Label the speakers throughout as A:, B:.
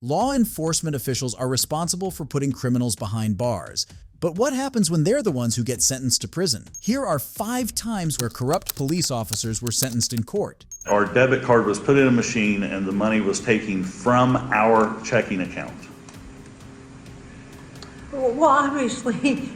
A: Law enforcement officials are responsible for putting criminals behind bars. But what happens when they're the ones who get sentenced to prison? Here are 5 times where corrupt police officers were sentenced in court.
B: Our debit card was put in a machine and the money was taken from our checking account.
C: Well, obviously,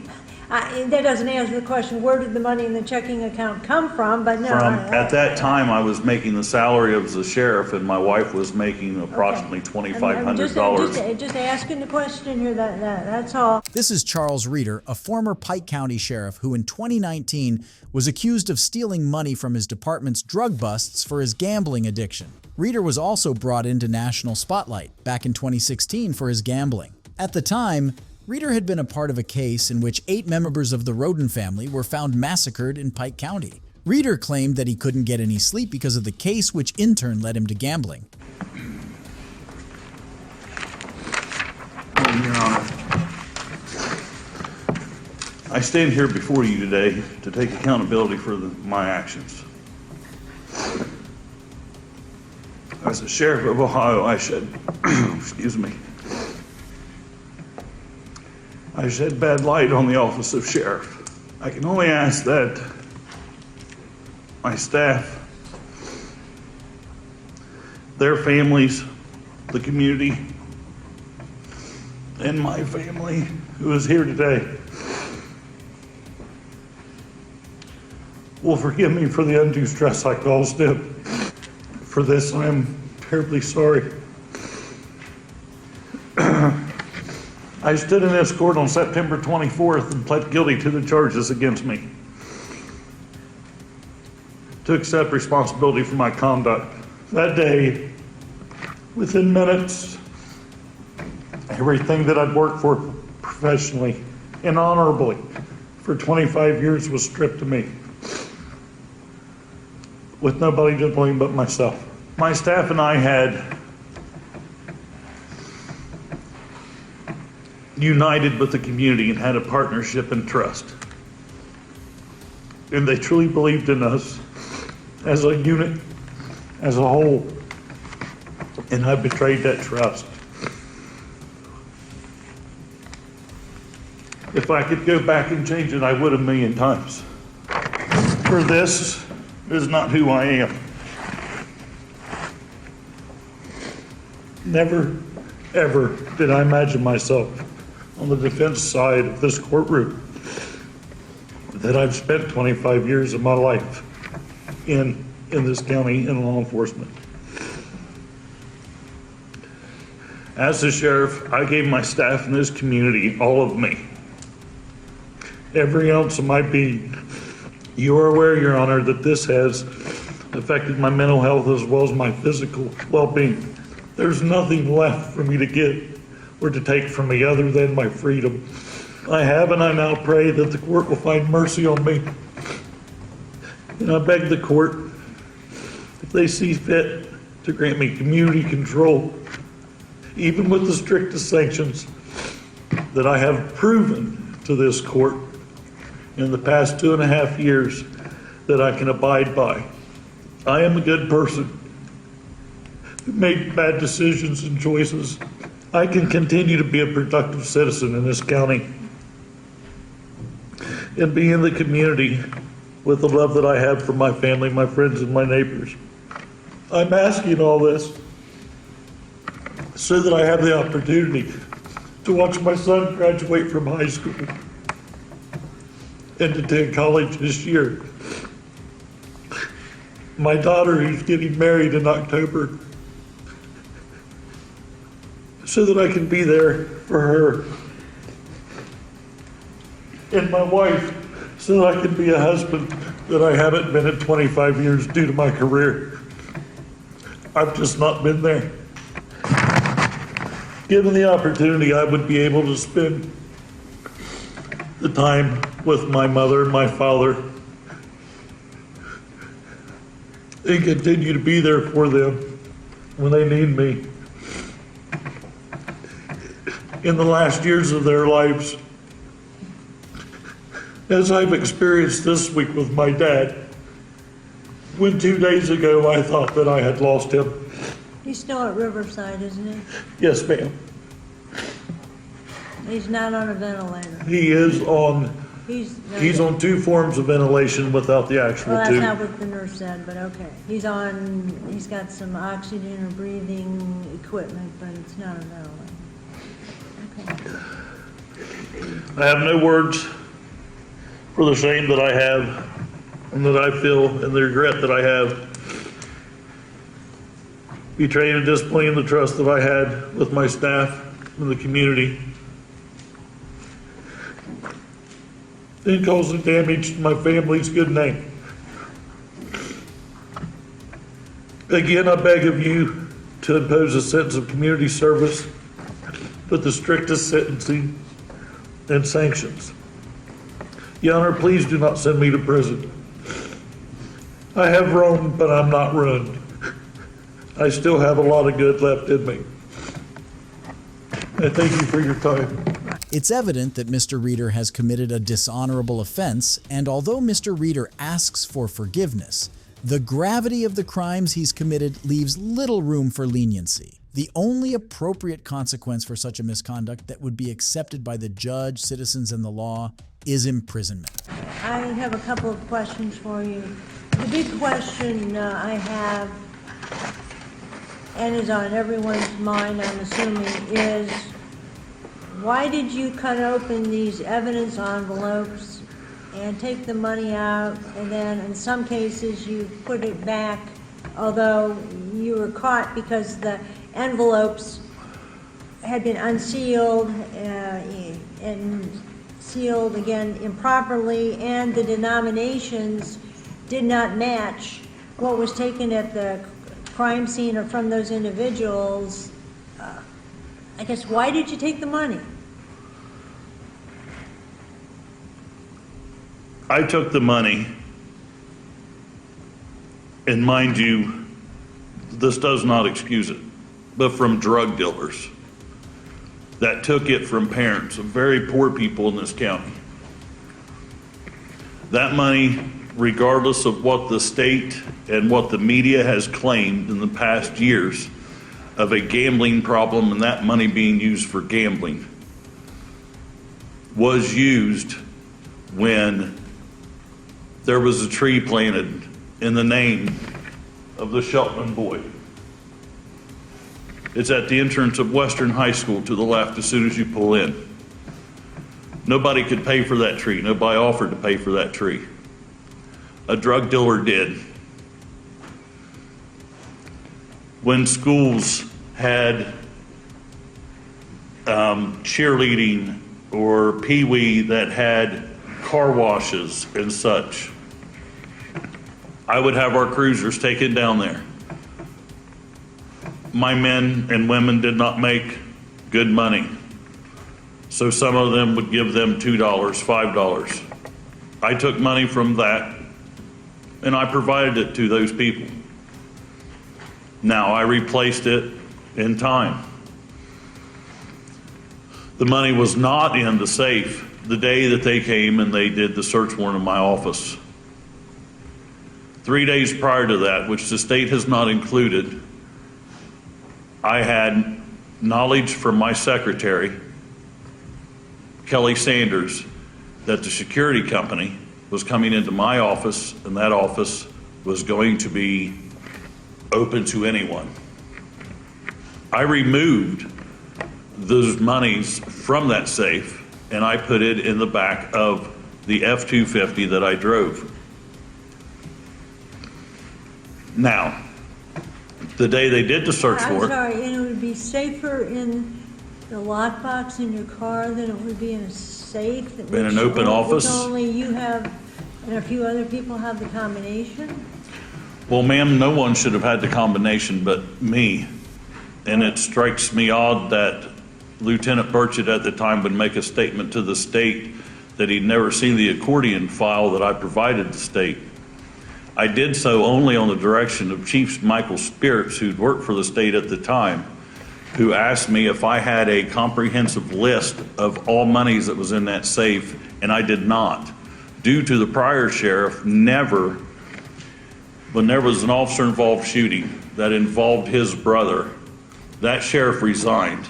C: that doesn't answer the question, where did the money in the checking account come from? But no,
B: At that time, I was making the salary of the sheriff, and my wife was making approximately $2,500.
C: Just asking the question here, that's all.
A: This is Charles Reeder, a former Pike County sheriff who in 2019 was accused of stealing money from his department's drug busts for his gambling addiction. Reeder was also brought into national spotlight back in 2016 for his gambling. At the time, Reeder had been a part of a case in which 8 members of the Roden family were found massacred in Pike County. Reeder claimed that he couldn't get any sleep because of the case, which in turn led him to gambling.
B: Your Honor, I stand here before you today to take accountability for my actions. As a sheriff of Ohio, I shed, I shed bad light on the office of sheriff. I can only ask that my staff, their families, the community, and my family who is here today will forgive me for the undue stress I caused them. For this, I am terribly sorry. I stood in this court on September 24th and pled guilty to the charges against me, to accept responsibility for my conduct. That day, within minutes, everything that I'd worked for professionally and honorably for 25 years was stripped of me, with nobody to blame but myself. My staff and I had united with the community and had a partnership and trust. And they truly believed in us as a unit, as a whole. And I betrayed that trust. If I could go back and change it, I would 1,000,000 times. For this is not who I am. Never, ever did I imagine myself on the defense side of this courtroom that I've spent 25 years of my life in this county in law enforcement. As the sheriff, I gave my staff in this community all of me, every ounce of my being. You are aware, Your Honor, that this has affected my mental health as well as my physical well-being. There's nothing left for me to give or to take from me other than my freedom. I have, and I now pray that the court will find mercy on me. And I beg the court, if they see fit, to grant me community control, even with the strictest sanctions that I have proven to this court in the past 2.5 years that I can abide by. I am a good person who made bad decisions and choices. I can continue to be a productive citizen in this county and be in the community with the love that I have for my family, my friends, and my neighbors. I'm asking all this so that I have the opportunity to watch my son graduate from high school and attend college this year. My daughter, who's getting married in October, so that I can be there for her. And my wife, so that I can be a husband that I haven't been in 25 years due to my career. I've just not been there. Given the opportunity, I would be able to spend the time with my mother and my father and continue to be there for them when they need me. In the last years of their lives, as I've experienced this week with my dad, when 2 days ago I thought that I had lost him,
C: He's still at Riverside, isn't he?
B: Yes, ma'am.
C: He's not on a ventilator.
B: He is on,
C: He's
B: on 2 forms of ventilation without the actual
C: Well, that's
B: tube.
C: not what the nurse said, but okay. He's got some oxygen or breathing equipment, but it's not a ventilator. Okay.
B: I have no words for the shame that I have and that I feel and the regret that I have. Betraying and disappointing the trust that I had with my staff and the community. And causing damage to my family's good name. Again, I beg of you to impose a sentence of community service with the strictest sentencing and sanctions. Your Honor, please do not send me to prison. I have roamed, but I'm not ruined. I still have a lot of good left in me. And thank you for your time.
A: It's evident that Mr. Reeder has committed a dishonorable offense, and although Mr. Reeder asks for forgiveness, the gravity of the crimes he's committed leaves little room for leniency. The only appropriate consequence for such a misconduct that would be accepted by the judge, citizens, and the law is imprisonment.
C: I have a couple of questions for you. The big question I have, and is on everyone's mind, I'm assuming, is why did you cut open these evidence envelopes and take the money out, and then in some cases you put it back, although you were caught because the envelopes had been unsealed and sealed again improperly, and the denominations did not match what was taken at the crime scene or from those individuals. I guess, why did you take the money?
B: I took the money, and mind you, this does not excuse it, but from drug dealers that took it from parents of very poor people in this county. That money, regardless of what the state and what the media has claimed in the past years of a gambling problem and that money being used for gambling, was used when there was a tree planted in the name of the Shelton boy. It's at the entrance of Western High School to the left as soon as you pull in. Nobody could pay for that tree. Nobody offered to pay for that tree. A drug dealer did. When schools had cheerleading or pee-wee that had car washes and such, I would have our cruisers taken down there. My men and women did not make good money, so some of them would give them $2, $5. I took money from that and I provided it to those people. Now I replaced it in time. The money was not in the safe the day that they came and they did the search warrant in my office. 3 days prior to that, which the state has not included, I had knowledge from my secretary, Kelly Sanders, that the security company was coming into my office and that office was going to be open to anyone. I removed those monies from that safe and I put it in the back of the F-250 that I drove. Now, the day they did the search
C: I'm
B: warrant.
C: sorry, and it would be safer in the lockbox in your car than it would be in a safe?
B: In an open office?
C: Which only you have, and a few other people have the combination?
B: Well, ma'am, no one should have had the combination but me. And it strikes me odd that Lieutenant Burchett at the time would make a statement to the state that he'd never seen the accordion file that I provided the state. I did so only on the direction of Chief Michael Spirits, who'd worked for the state at the time, who asked me if I had a comprehensive list of all monies that was in that safe, and I did not, due to the prior sheriff never when there was an officer-involved shooting that involved his brother, that sheriff resigned,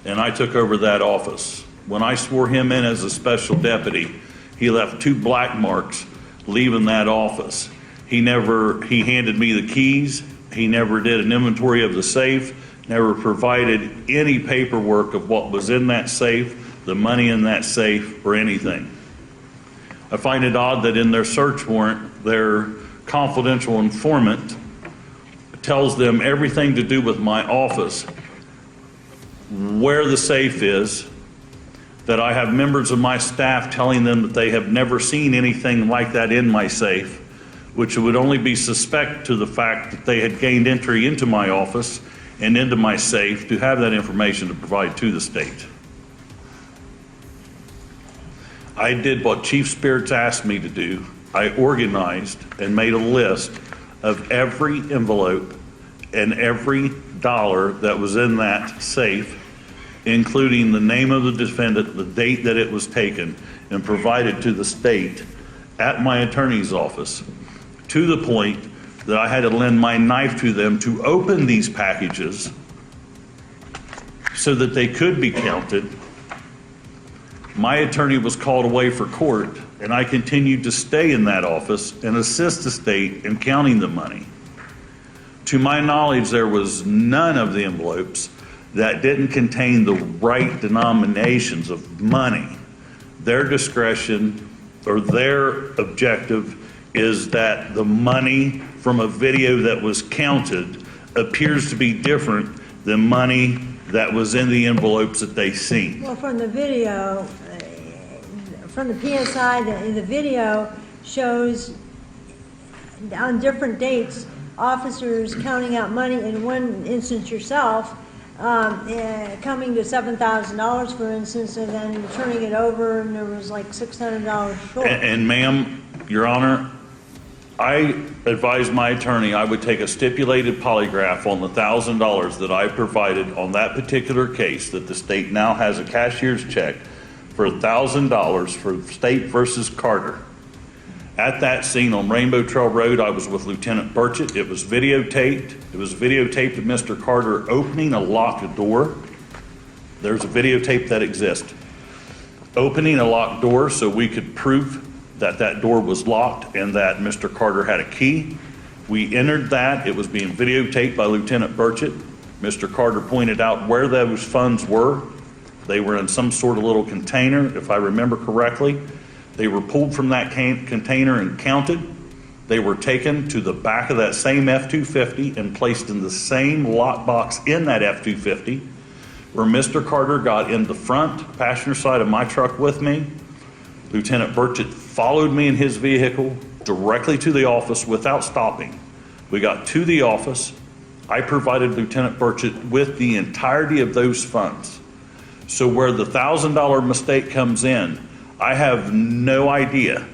B: and I took over that office. When I swore him in as a special deputy, he left 2 black marks leaving that office. He handed me the keys. He never did an inventory of the safe, never provided any paperwork of what was in that safe, the money in that safe, or anything. I find it odd that in their search warrant, their confidential informant tells them everything to do with my office, where the safe is, that I have members of my staff telling them that they have never seen anything like that in my safe, which would only be suspect to the fact that they had gained entry into my office and into my safe to have that information to provide to the state. I did what Chief Spirits asked me to do. I organized and made a list of every envelope and every dollar that was in that safe, including the name of the defendant, the date that it was taken, and provided to the state at my attorney's office, to the point that I had to lend my knife to them to open these packages so that they could be counted. My attorney was called away for court, and I continued to stay in that office and assist the state in counting the money. To my knowledge, there was none of the envelopes that didn't contain the right denominations of money. Their discretion or their objective is that the money from a video that was counted appears to be different than money that was in the envelopes that they seen.
C: Well, from the video, from the PSI, the video shows on different dates, officers counting out money. In one instance yourself, coming to $7,000, for instance, and then turning it over, and there was like $600 short.
B: And ma'am, Your Honor, I advised my attorney I would take a stipulated polygraph on the $1,000 that I provided on that particular case, that the state now has a cashier's check for $1,000 for State versus Carter. At that scene on Rainbow Trail Road, I was with Lieutenant Burchett. It was videotaped. It was videotaped of Mr. Carter opening a locked door. There's a videotape that exists. Opening a locked door so we could prove that that door was locked and that Mr. Carter had a key. We entered that. It was being videotaped by Lieutenant Burchett. Mr. Carter pointed out where those funds were. They were in some sort of little container, if I remember correctly. They were pulled from that container and counted. They were taken to the back of that same F-250 and placed in the same lockbox in that F-250, where Mr. Carter got in the front passenger side of my truck with me. Lieutenant Burchett followed me in his vehicle directly to the office without stopping. We got to the office. I provided Lieutenant Burchett with the entirety of those funds. So where the $1,000 mistake comes in, I have no idea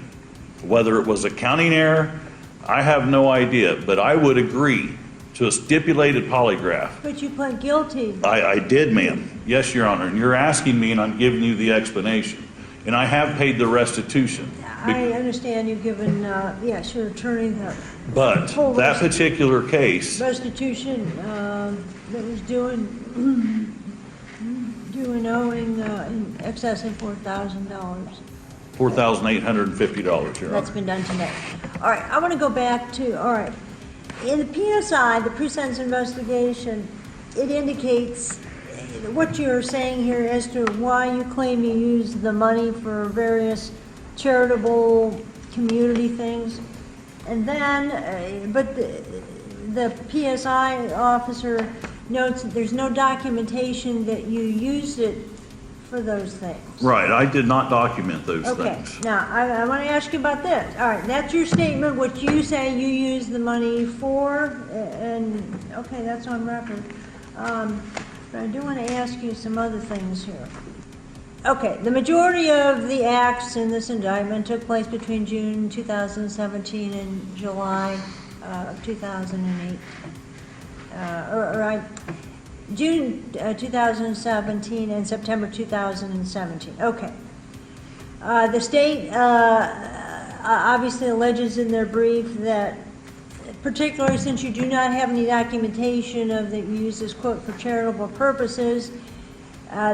B: whether it was a counting error. I have no idea, but I would agree to a stipulated polygraph.
C: But you pled guilty.
B: I did, ma'am. Yes, Your Honor. And you're asking me, and I'm giving you the explanation. And I have paid the restitution.
C: I understand you've given, yes, your attorney the
B: But
C: full
B: that particular case,
C: restitution that was owing in excess of $4,000.
B: $4,850, Your Honor.
C: That's been done today. All right, I want to go back to, all right, in the PSI, the pre-sentence investigation, it indicates what you're saying here as to why you claim you used the money for various charitable community things. And then, but the PSI officer notes that there's no documentation that you used it for those things.
B: Right, I did not document those
C: Okay,
B: things.
C: now, I want to ask you about this. All right, that's your statement, what you say you used the money for, and, okay, that's on record. But I do want to ask you some other things here. Okay, the majority of the acts in this indictment took place between June 2017 and July of 2008. June 2017 and September 2017. Okay. The state obviously alleges in their brief that particularly since you do not have any documentation of that you use this quote for charitable purposes.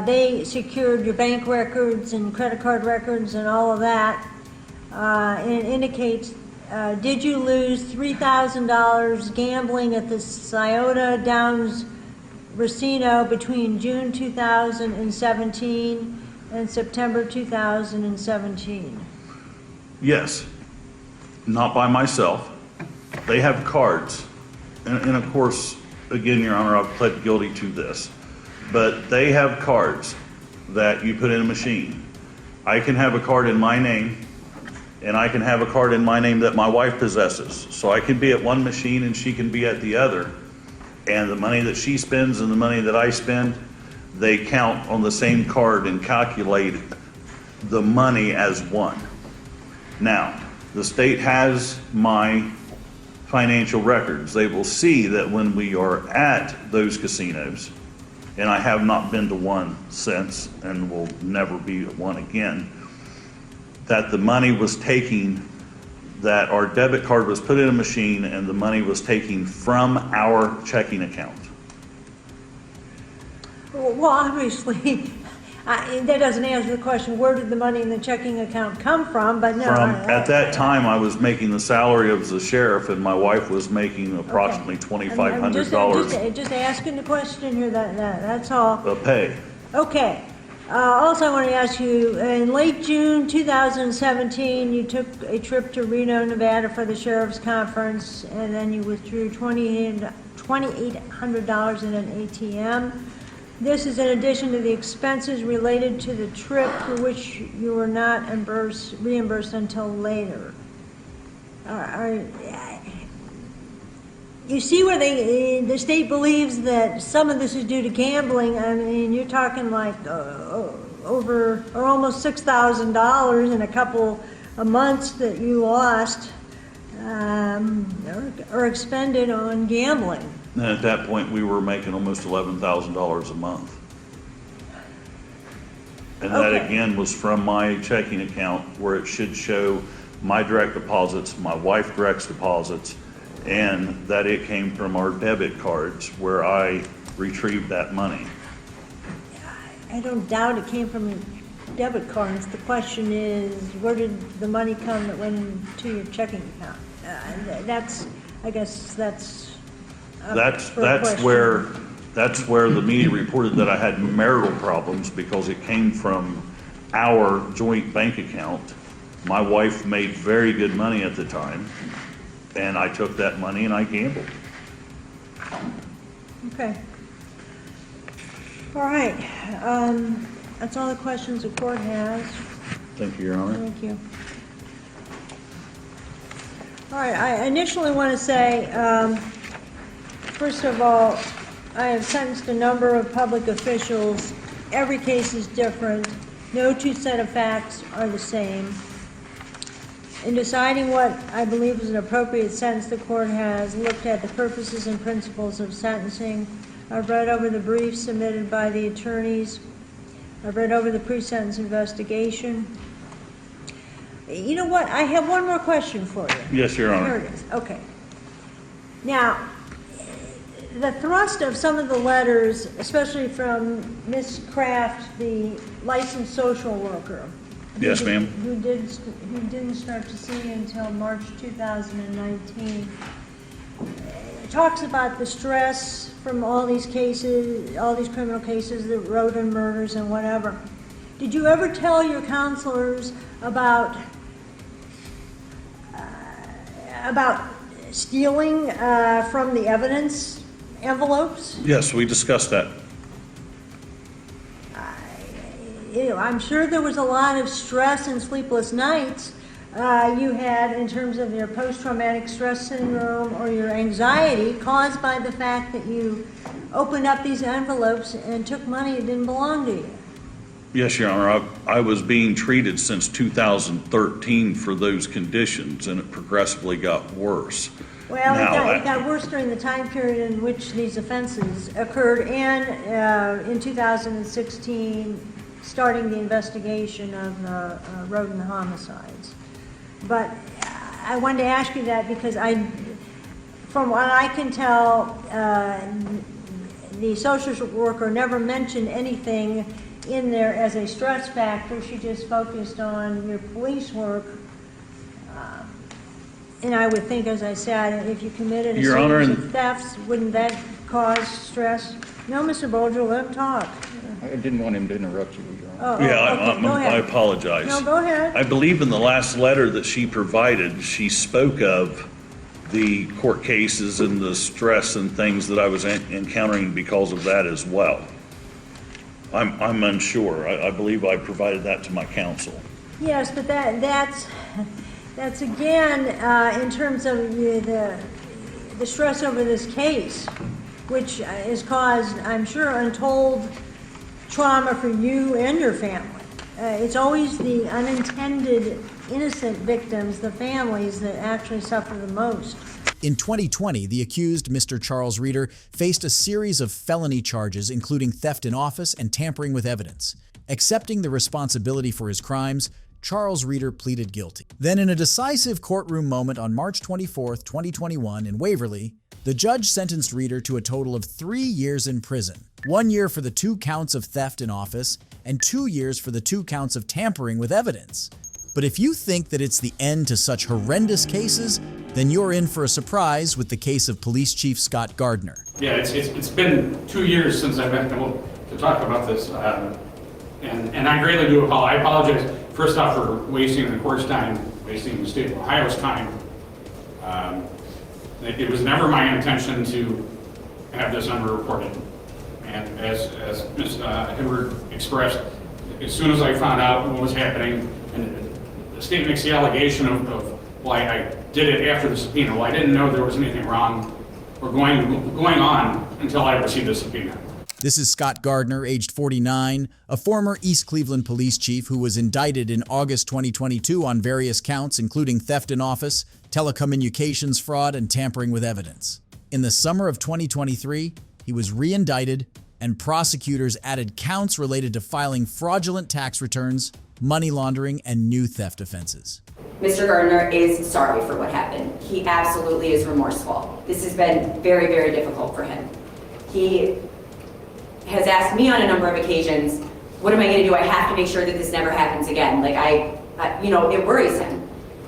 C: They secured your bank records and credit card records and all of that. And it indicates, did you lose $3,000 gambling at the Scioto Downs Racino between June 2017 and September 2017?
D: Yes, not by myself. They have cards. And of course, again, Your Honor, I've pled guilty to this. But they have cards that you put in a machine. I can have a card in my name, and I can have a card in my name that my wife possesses. So I can be at one machine and she can be at the other. And the money that she spends and the money that I spend, they count on the same card and calculate the money as one. Now, the state has my financial records. They will see that when we are at those casinos, and I have not been to one since and will never be at one again, that the money was taken, that our debit card was put in a machine and the money was taken from our checking account.
C: Well, obviously, that doesn't answer the question, where did the money in the checking account come from? But no.
D: At that time, I was making the salary of the sheriff and my wife was making approximately $2,500
C: just asking the question here, that's all.
D: a pay.
C: Okay. Also, I want to ask you, in late June 2017, you took a trip to Reno, Nevada for the sheriff's conference, and then you withdrew $2,800 in an ATM. This is in addition to the expenses related to the trip for which you were not reimbursed until later. You see where the state believes that some of this is due to gambling. I mean, you're talking like over or almost $6,000 in a couple of months that you lost or expended on gambling.
D: And at that point, we were making almost $11,000 a month. And that
C: Okay.
D: again was from my checking account where it should show my direct deposits, my wife directs deposits, and that it came from our debit cards where I retrieved that money.
C: I don't doubt it came from your debit cards. The question is, where did the money come that went into your checking account? I guess that's
D: That's
C: for a question.
D: where the media reported that I had marital problems because it came from our joint bank account. My wife made very good money at the time, and I took that money and I gambled.
C: Okay. All right. That's all the questions the court has.
D: Thank you, Your Honor.
C: Thank you. All right, I initially want to say, first of all, I have sentenced a number of public officials. Every case is different. No two set of facts are the same. In deciding what I believe is an appropriate sentence, the court has looked at the purposes and principles of sentencing. I've read over the briefs submitted by the attorneys. I've read over the pre-sentence investigation. You know what? I have one more question for you.
D: Yes, Your Honor.
C: Here it is. Okay. Now, the thrust of some of the letters, especially from Ms. Kraft, the licensed social worker.
D: Yes, ma'am.
C: Who didn't start to see until March 2019. Talks about the stress from all these cases, all these criminal cases, the Rodin murders and whatever. Did you ever tell your counselors about stealing from the evidence envelopes?
D: Yes, we discussed that.
C: I'm sure there was a lot of stress and sleepless nights you had in terms of your post-traumatic stress syndrome or your anxiety caused by the fact that you opened up these envelopes and took money that didn't belong to you.
D: Yes, Your Honor. I was being treated since 2013 for those conditions, and it progressively got worse.
C: Well,
D: Now,
C: it got worse during the time period in which these offenses occurred, and in 2016, starting the investigation of the Rodin homicides. But I wanted to ask you that because from what I can tell, the social worker never mentioned anything in there as a stress factor. She just focused on your police work. And I would think, as I said, if you committed a
D: Your Honor,
C: series of thefts, wouldn't that cause stress? No, Mr. Bolger, let him talk.
E: I didn't want him to interrupt you, Your Honor.
C: Oh,
D: Yeah,
C: okay, go
D: I
C: ahead.
D: apologize.
C: No, go ahead.
D: I believe in the last letter that she provided, she spoke of the court cases and the stress and things that I was encountering because of that as well. I'm unsure. I believe I provided that to my counsel.
C: Yes, but that's again, in terms of the stress over this case, which has caused, I'm sure, untold trauma for you and your family. It's always the unintended innocent victims, the families, that actually suffer the most.
A: In 2020, the accused, Mr. Charles Reeder, faced a series of felony charges, including theft in office and tampering with evidence. Accepting the responsibility for his crimes, Charles Reeder pleaded guilty. Then, in a decisive courtroom moment on March 24, 2021, in Waverly, the judge sentenced Reeder to a total of 3 years in prison. 1 year for the 2 counts of theft in office, and 2 years for the 2 counts of tampering with evidence. But if you think that it's the end to such horrendous cases, then you're in for a surprise with the case of Police Chief Scott Gardner.
F: Yeah, it's been 2 years since I've been able to talk about this, and I greatly do apologize. I apologize, first off, for wasting the court's time, wasting the state of Ohio's time. It was never my intention to have this underreported. And as Ms. Hibbert expressed, as soon as I found out what was happening, and the state makes the allegation of why I did it after the subpoena. Well, I didn't know there was anything wrong or going on until I received the subpoena.
A: This is Scott Gardner, aged 49, a former East Cleveland police chief who was indicted in August 2022 on various counts, including theft in office, telecommunications fraud, and tampering with evidence. In the summer of 2023, he was re-indicted, and prosecutors added counts related to filing fraudulent tax returns, money laundering, and new theft offenses.
G: Mr. Gardner is sorry for what happened. He absolutely is remorseful. This has been very, very difficult for him. He has asked me on a number of occasions, what am I going to do? I have to make sure that this never happens again. Like it worries him.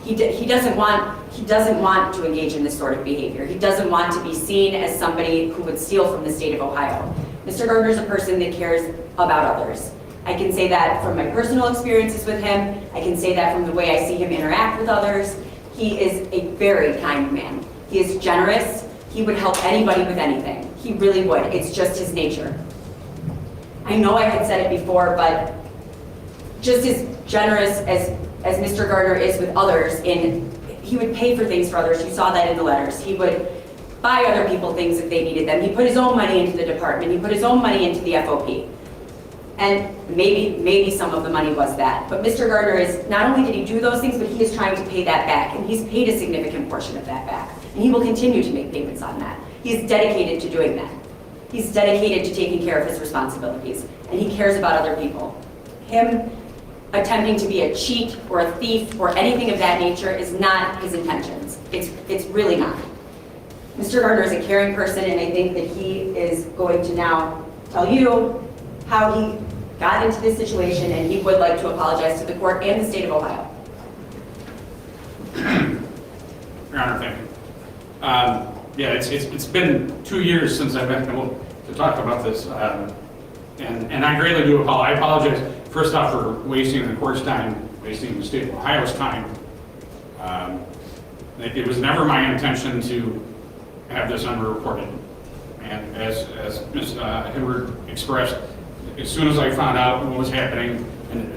G: He doesn't want to engage in this sort of behavior. He doesn't want to be seen as somebody who would steal from the state of Ohio. Mr. Gardner is a person that cares about others. I can say that from my personal experiences with him. I can say that from the way I see him interact with others. He is a very kind man. He is generous. He would help anybody with anything. He really would. It's just his nature. I know I had said it before, but just as generous as Mr. Gardner is with others, he would pay for things for others. You saw that in the letters. He would buy other people things if they needed them. He put his own money into the department. He put his own money into the FOP. And maybe some of the money was that. But Mr. Gardner is, not only did he do those things, but he is trying to pay that back. And he's paid a significant portion of that back. And he will continue to make payments on that. He is dedicated to doing that. He's dedicated to taking care of his responsibilities. And he cares about other people. Him attempting to be a cheat or a thief or anything of that nature is not his intentions. It's really not. Mr. Gardner is a caring person, and I think that he is going to now tell you how he got into this situation, and he would like to apologize to the court and the state of Ohio.
F: Your Honor, thank you. Yeah, it's been 2 years since I've been able to talk about this, and I greatly do apologize. I apologize, first off, for wasting the court's time, wasting the state of Ohio's time. It was never my intention to have this underreported, and as Ms. Hibbert expressed, as soon as I found out what was happening, and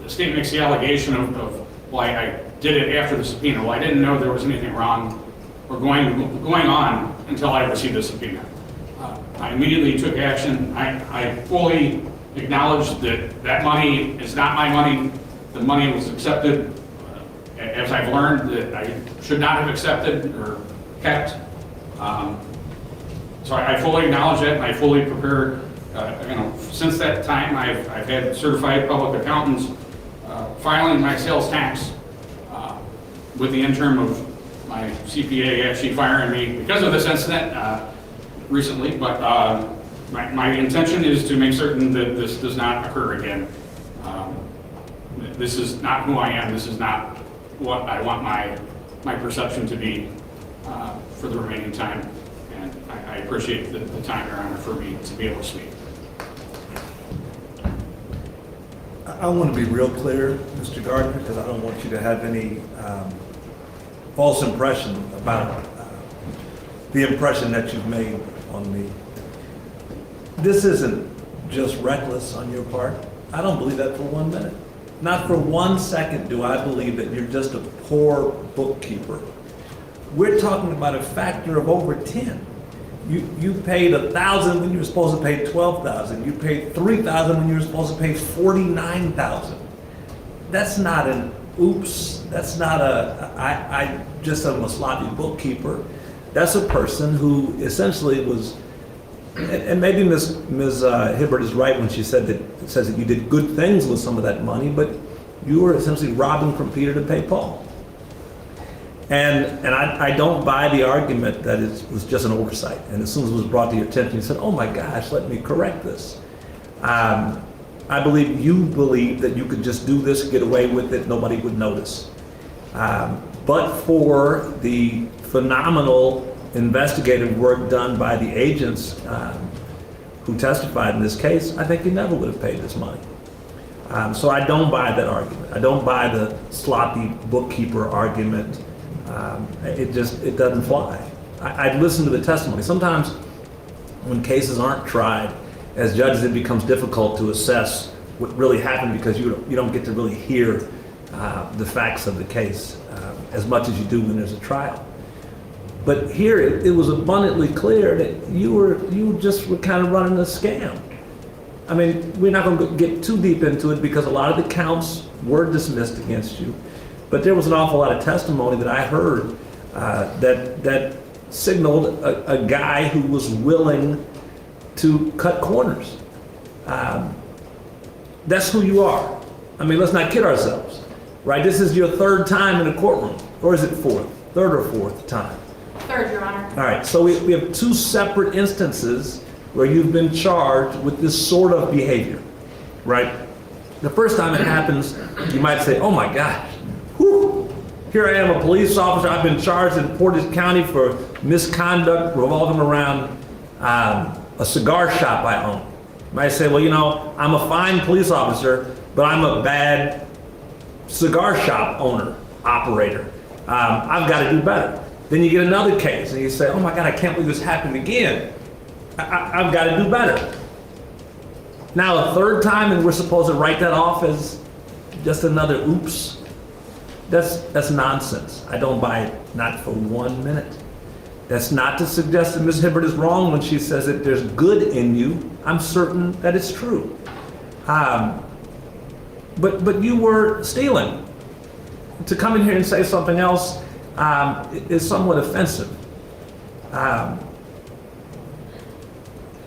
F: the state makes the allegation of why I did it after the subpoena. Well, I didn't know there was anything wrong or going on until I received the subpoena. I immediately took action. I fully acknowledge that money is not my money. The money was accepted, as I've learned, that I should not have accepted or kept. So I fully acknowledge that, and I fully prepare. Since that time, I've had certified public accountants filing my sales tax with the interim of my CPA actually firing me because of this incident recently, but my intention is to make certain that this does not occur again. This is not who I am. This is not what I want my perception to be for the remaining time. And I appreciate the time, Your Honor, for me to be able to speak.
H: I want to be real clear, Mr. Gardner, because I don't want you to have any false impression about the impression that you've made on me. This isn't just reckless on your part. I don't believe that for 1 minute. Not for 1 second do I believe that you're just a poor bookkeeper. We're talking about a factor of over 10. You paid $1,000 when you were supposed to pay $12,000. You paid $3,000 when you were supposed to pay $49,000. That's not an oops. That's not I just am a sloppy bookkeeper. That's a person who essentially was, and maybe Ms. Hibbert is right when she says that you did good things with some of that money, but you were essentially robbing from Peter to pay Paul. And I don't buy the argument that it was just an oversight. And as soon as it was brought to your attention, you said, oh my gosh, let me correct this. I believe you believe that you could just do this, get away with it, nobody would notice. But for the phenomenal investigative work done by the agents who testified in this case, I think you never would have paid this money. So I don't buy that argument. I don't buy the sloppy bookkeeper argument. It doesn't fly. I'd listen to the testimony. Sometimes when cases aren't tried, as judges, it becomes difficult to assess what really happened because you don't get to really hear the facts of the case as much as you do when there's a trial. But here it was abundantly clear that you just were kind of running a scam. I mean, we're not going to get too deep into it because a lot of the counts were dismissed against you. But there was an awful lot of testimony that I heard that signaled a guy who was willing to cut corners. That's who you are. I mean, let's not kid ourselves, right? This is your third time in a courtroom, or is it fourth? Third or fourth time?
G: Third, Your Honor.
H: All right, so we have two separate instances where you've been charged with this sort of behavior, right? The first time it happens, you might say, oh my gosh, whew, here I am, a police officer. I've been charged in Portage County for misconduct revolving around a cigar shop I own. You might say, well, you know, I'm a fine police officer, but I'm a bad cigar shop owner, operator. I've got to do better. Then you get another case and you say, oh my God, I can't believe this happened again. I've got to do better. Now a third time and we're supposed to write that off as just another oops. That's nonsense. I don't buy it, not for 1 minute. That's not to suggest that Ms. Hibbert is wrong when she says that there's good in you. I'm certain that it's true. But you were stealing. To come in here and say something else is somewhat offensive.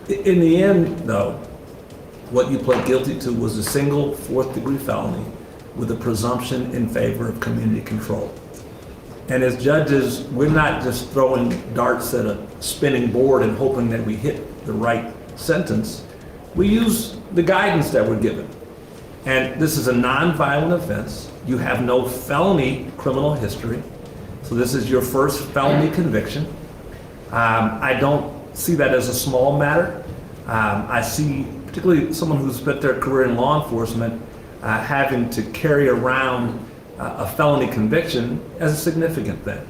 H: In the end, though, what you pled guilty to was a single fourth-degree felony with a presumption in favor of community control. And as judges, we're not just throwing darts at a spinning board and hoping that we hit the right sentence. We use the guidance that we're given. And this is a non-violent offense. You have no felony criminal history. So this is your first felony conviction. I don't see that as a small matter. I see, particularly someone who's spent their career in law enforcement, having to carry around a felony conviction as a significant thing.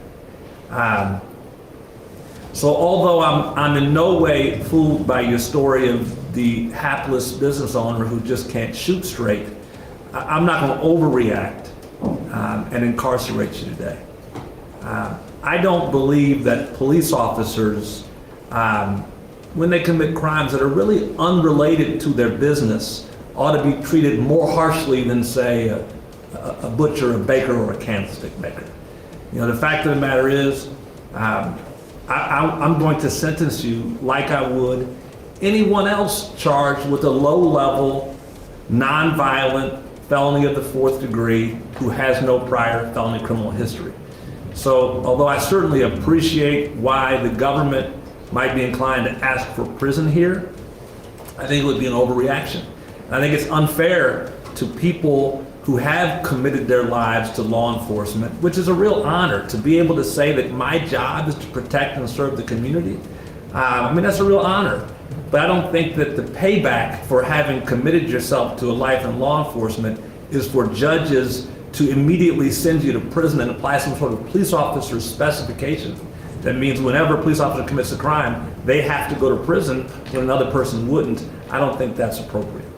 H: So although I'm in no way fooled by your story of the hapless business owner who just can't shoot straight, I'm not going to overreact and incarcerate you today. I don't believe that police officers, when they commit crimes that are really unrelated to their business, ought to be treated more harshly than, say, a butcher, a baker, or a candlestick maker. You know, the fact of the matter is, I'm going to sentence you like I would anyone else charged with a low-level, non-violent felony of the fourth degree who has no prior felony criminal history. So although I certainly appreciate why the government might be inclined to ask for prison here, I think it would be an overreaction. I think it's unfair to people who have committed their lives to law enforcement, which is a real honor to be able to say that my job is to protect and serve the community. I mean, that's a real honor. But I don't think that the payback for having committed yourself to a life in law enforcement is for judges to immediately send you to prison and apply some sort of police officer specification. That means whenever a police officer commits a crime, they have to go to prison when another person wouldn't. I don't think that's appropriate.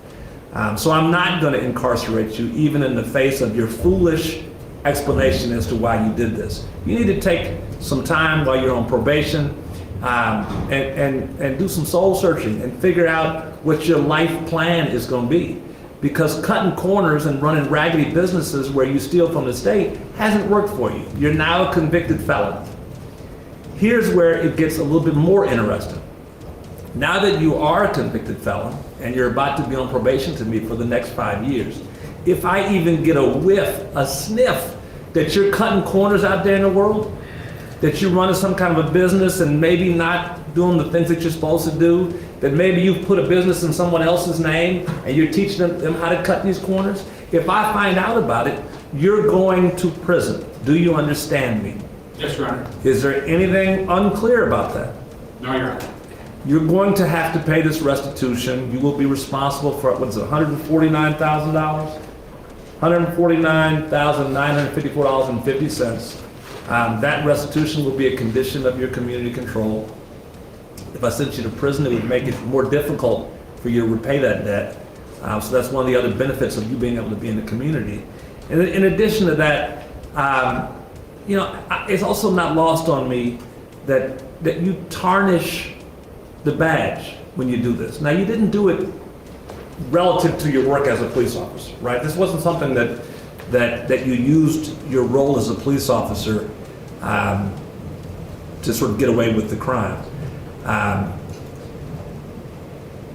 H: So I'm not going to incarcerate you, even in the face of your foolish explanation as to why you did this. You need to take some time while you're on probation and do some soul searching and figure out what your life plan is going to be. Because cutting corners and running raggedy businesses where you steal from the state hasn't worked for you. You're now a convicted felon. Here's where it gets a little bit more interesting. Now that you are a convicted felon and you're about to be on probation to me for the next 5 years, if I even get a whiff, a sniff, that you're cutting corners out there in the world, that you're running some kind of a business and maybe not doing the things that you're supposed to do, that maybe you've put a business in someone else's name and you're teaching them how to cut these corners, if I find out about it, you're going to prison. Do you understand me?
F: Yes, Your Honor.
H: Is there anything unclear about that?
F: No, Your Honor.
H: You're going to have to pay this restitution. You will be responsible for, what is it, $149,000? $149,954.50. That restitution will be a condition of your community control. If I sent you to prison, it would make it more difficult for you to repay that debt. So that's one of the other benefits of you being able to be in the community. And in addition to that, it's also not lost on me that you tarnish the badge when you do this. Now, you didn't do it relative to your work as a police officer, right? This wasn't something that you used your role as a police officer to sort of get away with the crime.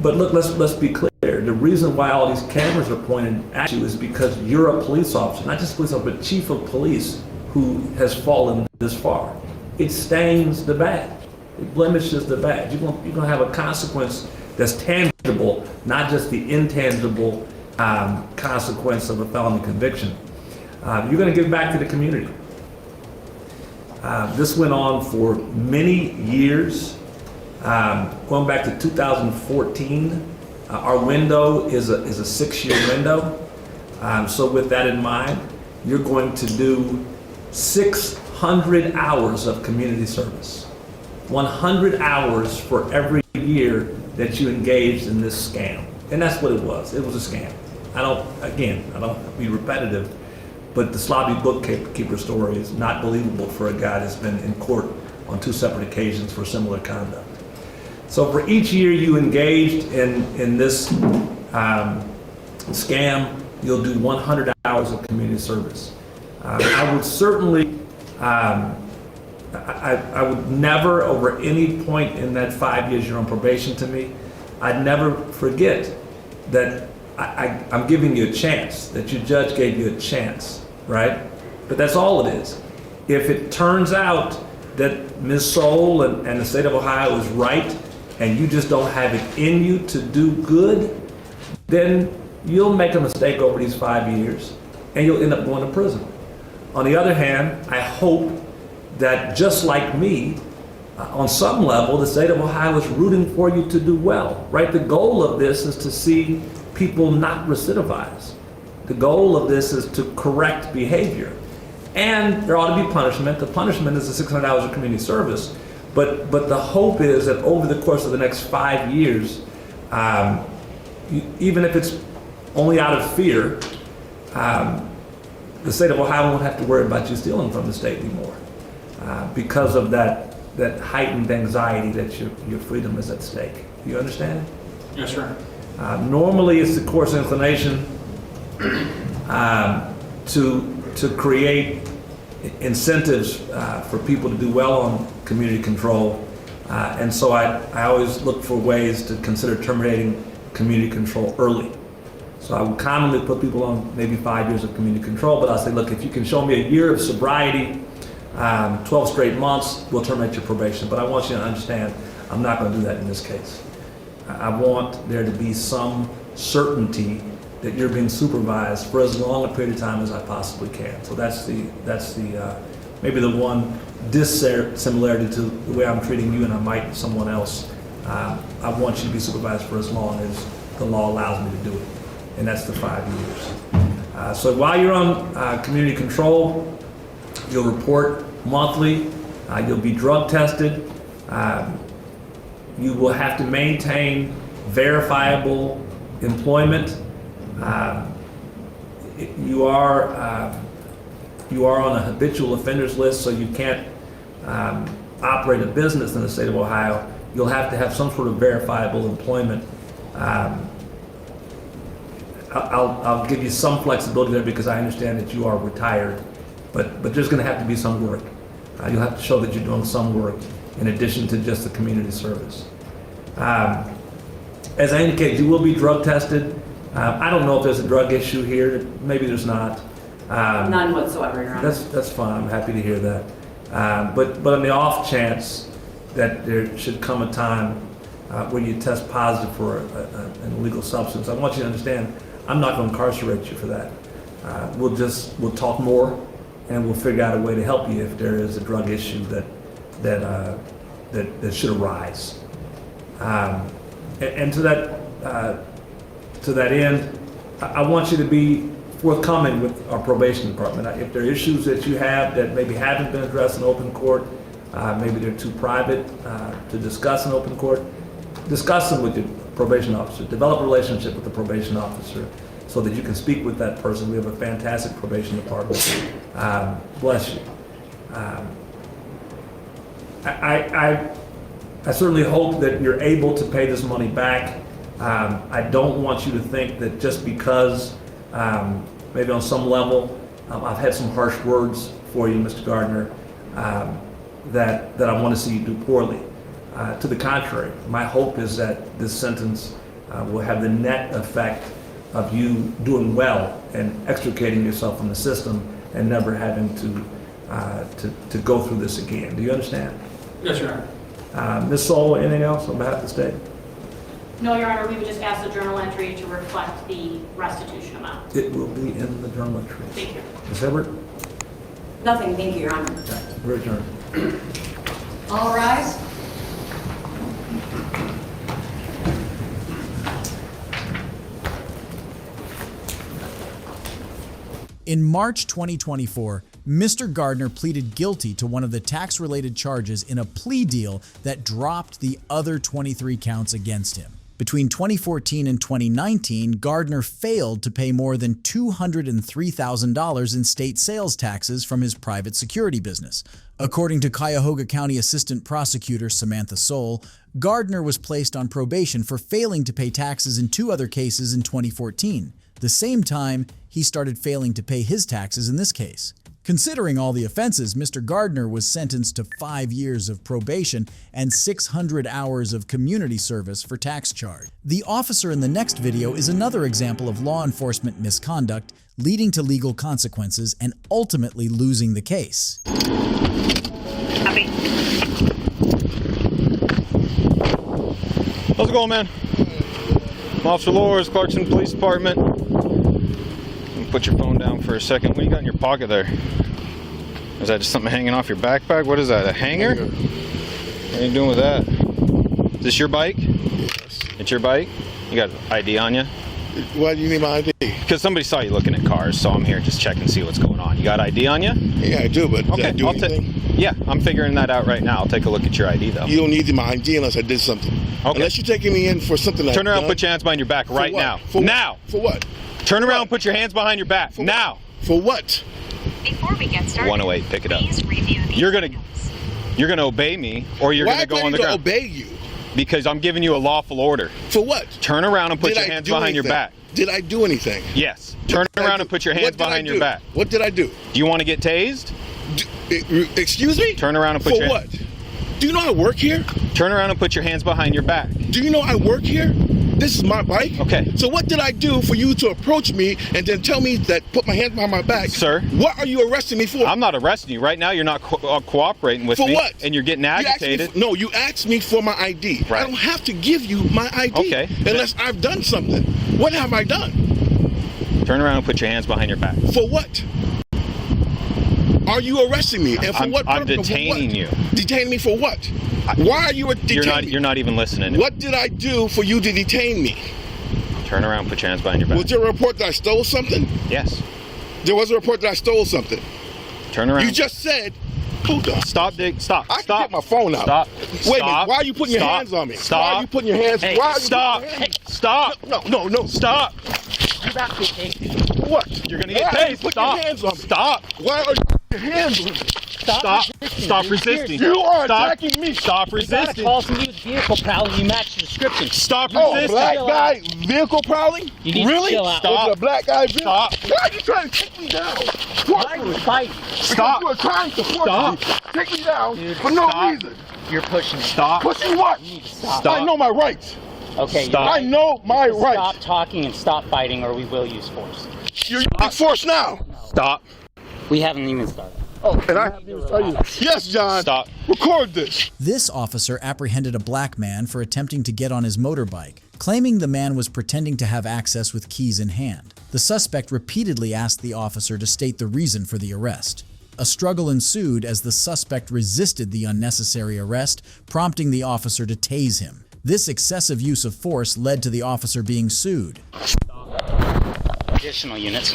H: But look, let's be clear. The reason why all these cameras are pointed at you is because you're a police officer, not just a police officer, but chief of police who has fallen this far. It stains the badge. It blemishes the badge. You're going to have a consequence that's tangible, not just the intangible consequence of a felony conviction. You're going to give back to the community. This went on for many years. Going back to 2014, our window is a 6-year window. So with that in mind, you're going to do 600 hours of community service. 100 hours for every year that you engaged in this scam. And that's what it was. It was a scam. I don't be repetitive, but the sloppy bookkeeper story is not believable for a guy that's been in court on 2 separate occasions for similar conduct. So for each year you engaged in this scam, you'll do 100 hours of community service. I would certainly, I would never, over any point in that 5 years you're on probation to me, I'd never forget that I'm giving you a chance, that your judge gave you a chance, right? But that's all it is. If it turns out that Ms. Soul and the state of Ohio is right, and you just don't have it in you to do good, then you'll make a mistake over these 5 years, and you'll end up going to prison. On the other hand, I hope that just like me, on some level, the state of Ohio is rooting for you to do well, right? The goal of this is to see people not recidivize. The goal of this is to correct behavior. And there ought to be punishment. The punishment is the 600 hours of community service. But the hope is that over the course of the next 5 years, even if it's only out of fear, the state of Ohio won't have to worry about you stealing from the state anymore because of that heightened anxiety that your freedom is at stake. Do you understand?
F: Yes, sir.
H: Normally, it's the court's inclination to create incentives for people to do well on community control. And so I always look for ways to consider terminating community control early. So I would commonly put people on maybe 5 years of community control, but I'll say, look, if you can show me a year of sobriety 12 straight months, we'll terminate your probation. But I want you to understand, I'm not going to do that in this case. I want there to be some certainty that you're being supervised for as long a period of time as I possibly can. So that's the maybe the one dissimilarity to the way I'm treating you and I might someone else. I want you to be supervised for as long as the law allows me to do it, and that's the 5 years. So while you're on community control, you'll report monthly. You'll be drug tested. You will have to maintain verifiable employment. You are on a habitual offenders list, so you can't operate a business in the state of Ohio. You'll have to have some sort of verifiable employment. I'll give you some flexibility there because I understand that you are retired, but there's going to have to be some work. You'll have to show that you're doing some work in addition to just the community service. As I indicated, you will be drug tested. I don't know if there's a drug issue here. Maybe there's not.
G: None whatsoever, Your Honor.
H: That's fine. I'm happy to hear that. But on the off chance that there should come a time where you test positive for an illegal substance, I want you to understand I'm not going to incarcerate you for that. We'll talk more, and we'll figure out a way to help you if there is a drug issue that should arise. And to that end, I want you to be forthcoming with our probation department. If there are issues that you have that maybe haven't been addressed in open court, maybe they're too private to discuss in open court, discuss them with your probation officer. Develop a relationship with the probation officer so that you can speak with that person. We have a fantastic probation department. Bless you. I certainly hope that you're able to pay this money back. I don't want you to think that just because maybe on some level I've had some harsh words for you, Mr. Gardner, that I want to see you do poorly. To the contrary, my hope is that this sentence will have the net effect of you doing well and extricating yourself from the system and never having to go through this again. Do you understand?
F: Yes, Your Honor.
H: Ms. Sowell, anything else on behalf of the state?
I: No, Your Honor, we would just ask the journal entry to reflect the restitution amount.
H: It will be in the journal entry.
I: Thank you.
H: Ms. Hibbert?
G: Nothing, thank you, Your Honor.
H: We're adjourned.
J: All rise.
A: In March 2024, Mr. Gardner pleaded guilty to one of the tax-related charges in a plea deal that dropped the other 23 counts against him. Between 2014 and 2019, Gardner failed to pay more than $203,000 in state sales taxes from his private security business. According to Cuyahoga County Assistant Prosecutor Samantha Soule, Gardner was placed on probation for failing to pay taxes in 2 other cases in 2014. The same time, he started failing to pay his taxes in this case. Considering all the offenses, Mr. Gardner was sentenced to 5 years of probation and 600 hours of community service for tax charge. The officer in the next video is another example of law enforcement misconduct leading to legal consequences and ultimately losing the case.
K: Copy.
L: How's it going, man? I'm Officer Lors, Clarkson Police Department. Put your phone down for a second. What do you got in your pocket there? Is that just something hanging off your backpack? What is that, a hanger? What are you doing with that? Is this your bike?
M: Yes.
L: It's your bike? You got ID on you?
M: Why do you need my ID?
L: Because somebody saw you looking at cars, so I'm here just checking to see what's going on. You got ID on you?
M: Yeah, I do, but did I do anything?
L: Yeah, I'm figuring that out right now. I'll take a look at your ID, though.
M: You don't need my ID unless I did something.
L: Okay.
M: Unless you're taking me in for something like that.
L: Turn around, put your hands behind your back right now.
M: For
L: now!
M: What? For what?
L: Turn around and put your hands behind your back.
M: For
L: now!
M: What? For what?
J: Before we get started,
L: 108, pick it up.
J: please review these
L: You're gonna
J: items.
L: obey me, or you're gonna go on the
M: Why
L: ground.
M: do I need to obey you?
L: Because I'm giving you a lawful order.
M: For what?
L: Turn around and put
M: Did
L: your
M: I
L: hands
M: do
L: behind your
M: anything?
L: back.
M: Did I do anything?
L: Yes. Turn around and put your hands
M: What did I
L: behind your
M: do?
L: back.
M: What did I do?
L: Do you want to get tased?
M: Excuse me?
L: Turn around and put
M: For
L: your
M: what? Do you know I work here?
L: Turn around and put your hands behind your back.
M: Do you know I work here? this is my bike?
L: Okay.
M: So what did I do for you to approach me and then tell me that put my hands behind my back?
L: Sir.
M: What are you arresting me for?
L: I'm not arresting you. Right now, you're not cooperating with
M: For
L: me.
M: what?
L: And you're getting agitated.
M: You asked me for my ID.
L: Right.
M: I don't have to give you my ID
L: Okay.
M: unless I've done something. What have I done?
L: Turn around and put your hands behind your back.
M: For what? Are you arresting me? And for what
L: I'm
M: purpose?
L: detaining you.
M: Detaining me for what? Why are you detaining me?
L: You're not even listening.
M: What did I do for you to detain me?
L: Turn around and put your hands behind your back.
M: Was there a report that I stole something?
L: Yes.
M: There was a report that I stole something.
L: Turn around.
M: You just said, hold on.
L: Stop, Dick. Stop.
M: I can
L: Stop.
M: get my phone out.
L: Stop.
M: Wait a minute. Why are you putting your hands on me?
L: Stop.
M: Why are you putting your hands?
L: Hey,
M: why are you
L: stop.
M: putting your hands?
L: Stop.
M: No.
L: Stop.
M: What?
L: You're gonna get
M: Why are you
L: tased.
M: putting
L: Stop.
M: your hands on me?
L: Stop.
M: Why are you putting your hands on me?
L: Stop. Stop resisting.
M: You are
L: Stop.
M: attacking me.
L: Stop resisting.
N: Call from you vehicle prowling. You match the description.
L: Stop
M: Oh,
L: resisting.
M: black guy vehicle prowling?
N: You need
M: really?
N: to chill out.
L: Stop.
M: Was it a black guy vehicle?
L: Stop.
M: Why are you trying to take me down?
N: Why are you fighting?
L: Stop.
M: You are trying to force
L: Stop.
M: me. Take me down for no
L: Stop.
M: reason.
N: You're pushing.
L: Stop.
M: Pushing what?
N: You need to stop.
L: Stop.
M: I know my rights.
N: Okay.
L: Stop.
M: I know my rights.
N: Stop talking and stop fighting, or we will use force.
M: You're using force now.
L: Stop.
N: We haven't even started.
M: Oh, and I have to tell you. Yes, John.
L: Stop.
M: Record this.
A: This officer apprehended a black man for attempting to get on his motorbike, claiming the man was pretending to have access with keys in hand. The suspect repeatedly asked the officer to state the reason for the arrest. A struggle ensued as the suspect resisted the unnecessary arrest, prompting the officer to tase him. This excessive use of force led to the officer being sued.
N: Additional units.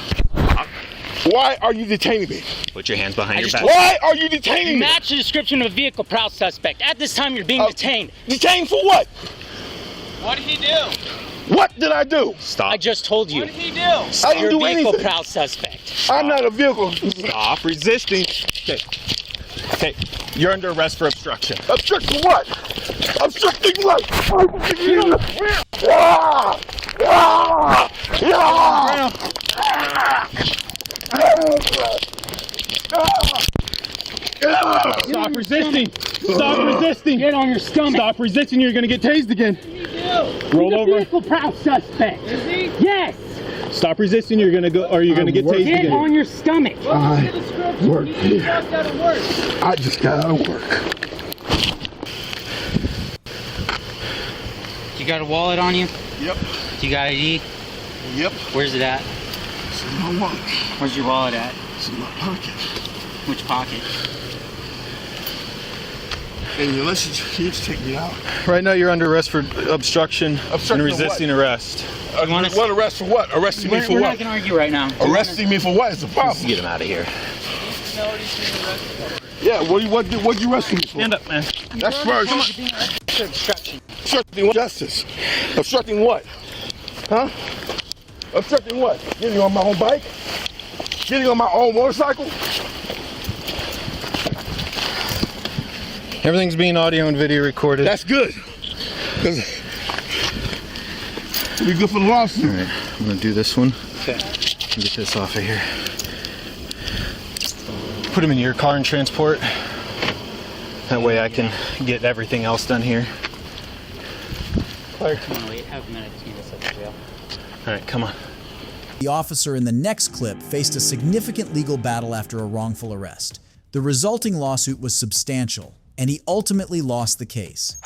M: Why are you detaining me?
L: Put your hands behind your back.
M: Why are you detaining
N: You
M: me?
N: match the description of a vehicle prowl suspect. At this time, you're being detained.
M: Detained for what?
N: What did he do?
M: What did I do?
L: Stop.
N: I just told you.
I: What did he do?
M: I didn't
N: You're a
M: do
N: vehicle
M: anything.
N: prowl suspect.
M: I'm not a vehicle.
L: Stop resisting. Okay. Okay. You're under arrest for obstruction.
M: Obstructing what? Obstructing what? Ah! Ah! Ah!
L: Stop resisting. Stop resisting.
N: Get on your stomach.
L: Stop resisting. You're gonna get tased again. Roll
N: He's a
L: over.
N: vehicle prowl suspect. Is he? Yes.
L: Stop resisting. You're gonna go. Or you're gonna get tased
N: Get on
L: again.
N: your stomach.
M: Work here. I just got out of work.
N: You got a wallet on you?
M: Yep.
N: You got ID?
M: Yep.
N: Where's it at?
M: This is my wallet.
N: Where's your wallet at?
M: This is my pocket.
N: Which pocket?
M: And unless you just take me out.
L: Right now, you're under arrest for obstruction
M: Obstruction
L: and
M: of
L: resisting arrest.
M: What arrest for what? Arresting me for
N: We're
M: what?
N: not gonna argue right now.
M: Arresting me for what is the problem?
L: Get him out of here.
M: Yeah, what you arresting me for?
L: Stand up, man.
M: That's first.
N: Obstruction.
M: Obstructing justice. Obstructing what? Huh? Obstructing what? Getting on my own bike? Getting on my own motorcycle?
L: Everything's being audio and video recorded.
M: That's good. Cause it'll be good for the lawsuit.
L: All right, I'm gonna do this one. Okay. Get this off of here. Put them in your car and transport. That way I can get everything else done here.
N: Come on, wait. Have a minute to get us up to jail.
L: All right, come on.
A: The officer in the next clip faced a significant legal battle after a wrongful arrest. The resulting lawsuit was substantial, and he ultimately lost the case.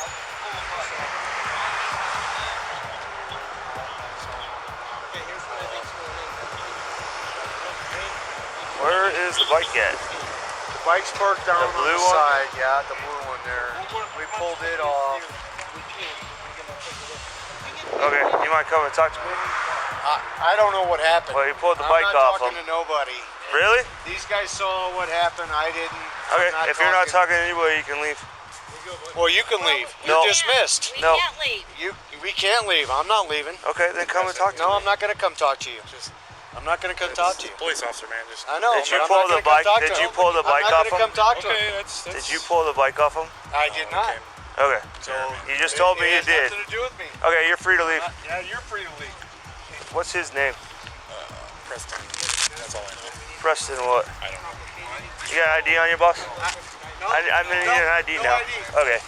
O: Where is the bike at?
P: The bike's parked down on the side, yeah, the blue one there. We pulled it off.
O: Okay, you might come and talk to me?
P: I don't know what happened.
O: Well, you pulled the bike off
P: I'm not talking to nobody.
O: Really?
P: These guys saw what happened, I didn't.
O: Okay, if you're not talking to anybody, you can leave.
P: Well, you can leave.
O: No.
P: You're dismissed.
O: No.
P: We can't leave. I'm not leaving.
O: Okay, then come and talk to me.
P: No, I'm not going to come talk to you. I'm not going to come talk to you.
O: Police officer, man.
P: I know.
O: Did you pull the bike? Did you pull the bike off him?
P: I'm not going to come talk to him.
O: Did you pull the bike off him?
P: I did not.
O: Okay. So you just told me you did.
P: It has nothing to do with me.
O: Okay, you're free to leave.
P: Yeah, you're free to leave.
O: What's his name?
P: Preston. That's all I know.
O: Preston what?
P: I don't know.
O: You got an ID on your boss? I'm gonna need an ID now. Okay.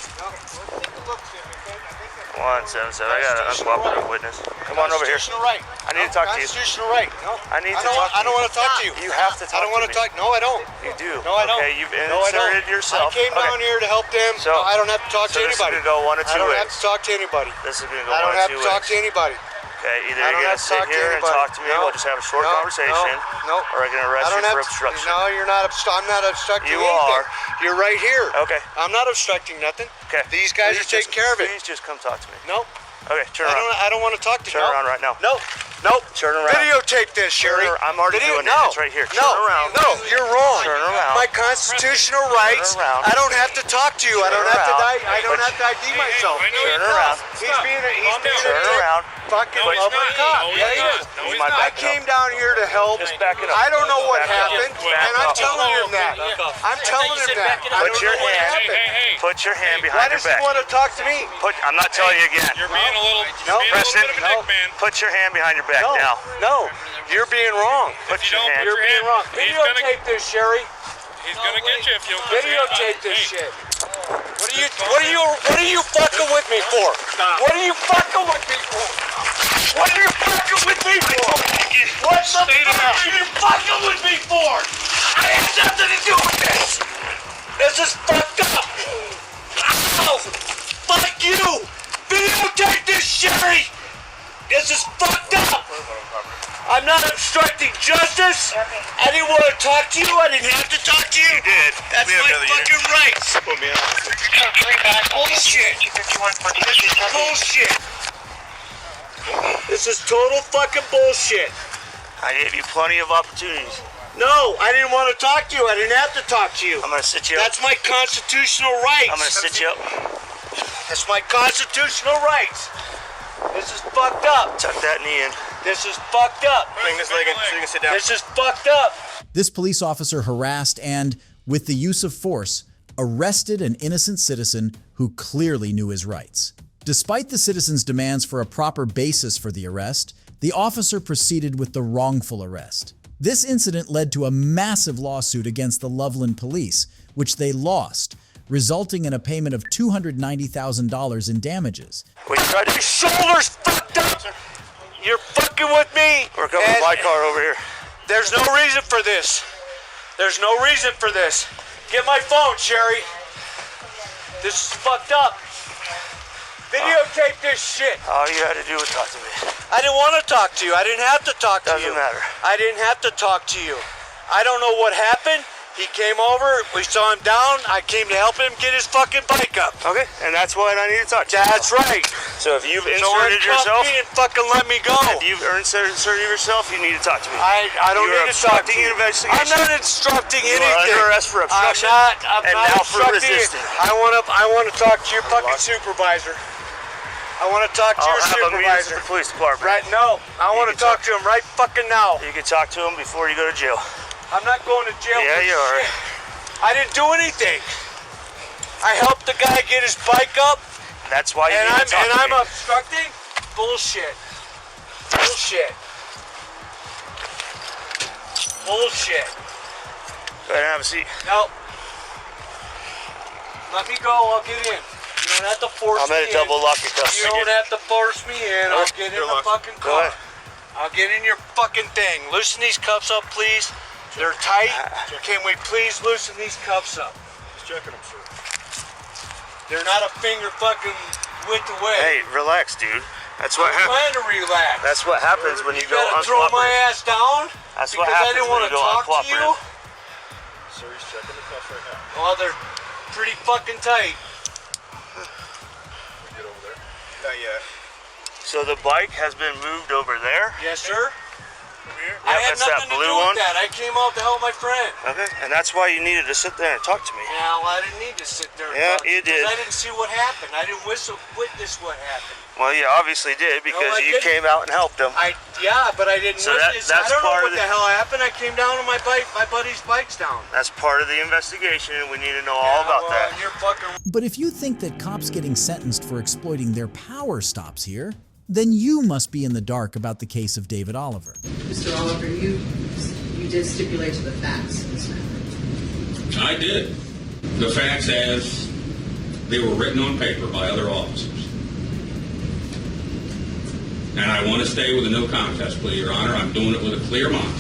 O: 177. I got an uncooperative witness. Come on over here.
P: Constitutional right.
O: I need to talk to you.
P: Constitutional right. No.
O: I need to talk to you.
P: I don't want to talk to you.
O: You have to talk to me.
P: I don't want to talk. No, I don't.
O: You do.
P: No, I don't.
O: Okay, you've
P: No, I don't.
O: inserted yourself.
P: I came down here to help them.
O: So,
P: I don't have to talk to
O: this is
P: anybody.
O: gonna go one of two
P: I don't
O: ways.
P: have to talk to anybody.
O: This is going to go
P: I don't
O: one of
P: have
O: two
P: to talk
O: ways.
P: to anybody.
O: Okay, either
P: I
O: you're
P: don't
O: going
P: have
O: to
P: to
O: sit
P: talk to
O: here and
P: anybody.
O: talk to me,
P: No,
O: we'll just have a short
P: no,
O: conversation,
P: no.
O: or I can arrest you for obstruction.
P: No, you're not. I'm not obstructing
O: You
P: anything.
O: are.
P: You're right here.
O: Okay.
P: I'm not obstructing nothing.
O: Okay.
P: These guys are taking care of it.
O: Please just come talk to me.
P: No.
O: Okay, turn around.
P: I don't want to talk to you.
O: Turn around right now.
P: No. Nope.
O: Turn around.
P: Videotape this, Sherry.
O: I'm already doing it.
P: No.
O: It's right here.
P: No.
O: Turn around.
P: No, you're wrong.
O: Turn around.
P: My constitutional rights.
O: around.
P: I don't have to talk to you. I don't have to
O: around.
P: I don't have to ID myself.
O: Turn around.
P: He's being
O: Turn around.
P: fucking lover cop. Yeah, he is.
O: You might
P: I
O: back it
P: came
O: up.
P: down here to help.
O: Just back it up.
P: I don't know what
O: Back it up.
P: happened,
O: Back
P: and I'm
O: up.
P: telling him that. I'm telling him that. I
O: Put
P: don't
O: your
P: know what
O: hand.
P: happened.
O: Put your hand
P: Why
O: behind your
P: does he
O: back.
P: want to talk to me?
O: I'm not telling you again.
M: You're being a little,
O: Preston,
M: bit of a dick, man.
O: put your hand behind your back
P: No,
O: now.
P: no, you're being wrong.
O: Put
M: you
O: your
M: don't
O: hand.
P: You're being wrong.
M: He's gonna-
P: Videotape this, Sherry.
M: He's gonna get you if you don't put your hand on
P: Videotape
M: it.
P: this
M: Hey,
P: shit. What are you fucking with me for? What are you fucking with me for? What are you fucking with me for? What the fuck are you fucking with me for? I had nothing to do with this. This is fucked up. Ow! Fuck you! Videotape this, Sherry! This is fucked up! I'm not obstructing justice. I didn't want to talk to you. I didn't have to talk to you.
O: You did.
P: That's
O: We have
P: my
O: another
P: fucking
O: unit.
P: rights.
O: Put me on.
P: Bullshit. This is bullshit. This is total fucking bullshit.
O: I gave you plenty of opportunities.
P: No, I didn't want to talk to you. I didn't have to talk to you.
O: I'm going to sit you up.
P: That's my constitutional rights.
O: I'm going to sit you up.
P: That's my constitutional rights. This is fucked up.
O: Tuck that knee in.
P: This is fucked up.
O: Bring this leg in so you can sit down.
P: This is fucked up.
A: This police officer harassed and, with the use of force, arrested an innocent citizen who clearly knew his rights. Despite the citizen's demands for a proper basis for the arrest, the officer proceeded with the wrongful arrest. This incident led to a massive lawsuit against the Loveland police, which they lost, resulting in a payment of $290,000 in damages.
O: We tried to...
P: Your shoulder's fucked up. You're fucking with me.
O: We're coming with my car over here.
P: There's no reason for this. There's no reason for this. Get my phone, Sherry. This is fucked up. Videotape this shit.
O: All you had to do was talk to me.
P: I didn't want to talk to you. I didn't have to talk to you.
O: Doesn't matter.
P: I didn't have to talk to you. I don't know what happened. He came over. We saw him down. I came to help him get his fucking bike up.
O: Okay, and that's what I need to talk to you.
P: That's right.
O: So if you've
P: So
O: inserted
P: uncuff
O: yourself,
P: me and fucking let me go.
O: if you've inserted yourself, you need to talk to me.
P: I don't
O: You're
P: need to talk to
O: obstructing
P: you.
O: an investigation.
P: I'm not instructing
O: You are
P: anything.
O: under arrest for obstruction.
P: I'm
O: and
P: not
O: now for
P: obstructing it.
O: resisting.
P: I want to talk to your fucking supervisor. I want to talk to your
O: I'll have a meeting with
P: supervisor.
O: the police department.
P: Right? No. I want to
O: can
P: talk to him right fucking now.
O: You can talk to him before you go to jail.
P: I'm not going to jail
O: Yeah,
P: for
O: you are.
P: shit. I didn't do anything. I helped the guy get his bike up.
O: That's why you need to talk to
P: I'm
O: me.
P: obstructing? Bullshit. Bullshit. Bullshit.
O: Go ahead and have a seat.
P: No. Let me go. I'll get in. You don't have to force
O: I'm
P: me
O: going to double lock your cuffs.
P: You don't have to force me in. I'll get in the fucking
O: Go
P: car.
O: ahead.
P: I'll get in your fucking thing. Loosen these cuffs up, please. They're tight. Can we please loosen these cuffs up?
M: Just checking them, sir.
P: They're not a finger fucking width away.
O: Hey, relax, dude. That's what
P: I'm
O: happens.
P: trying to relax.
O: That's what happens when you go
P: gotta throw my
O: uncooperative.
P: ass down
O: That's what
P: because I
O: happens
P: didn't
O: when
P: want
O: you
P: to
O: go
P: talk to you.
O: uncooperative.
M: Sir, he's checking the cuffs right now.
P: Well, they're pretty fucking tight.
M: Can we get over there? Not yet.
O: So the bike has been moved over there.
P: Yes, sir.
M: Over here?
P: I
O: Yep,
P: had
O: that's that
P: nothing to
O: blue
P: do
O: one.
P: with that. I came out to help my friend.
O: Okay, and that's why you needed to sit there and talk to me.
P: Yeah, well, I didn't need to sit there and
O: Yeah,
P: talk
O: you
P: because
O: did.
P: I didn't see what happened. I didn't witness what happened.
O: Well, you obviously did because
P: I
O: you
P: didn't.
O: came out and helped him.
P: Yeah, but I didn't
O: So
P: witness.
O: that's
P: I don't know
O: part
P: what
O: of
P: the hell happened. I came down on my buddy's bike's down.
O: That's part of the investigation, and we need to know all about that.
P: You're fucking.
A: But if you think that cops getting sentenced for exploiting their power stops here, then you must be in the dark about the case of David Oliver.
Q: Mr. Oliver, you did stipulate to the facts in this matter.
R: I did. The facts as they were written on paper by other officers.
F: And I want to stay with a no contest plea, Your Honor. I'm doing it with a clear mind.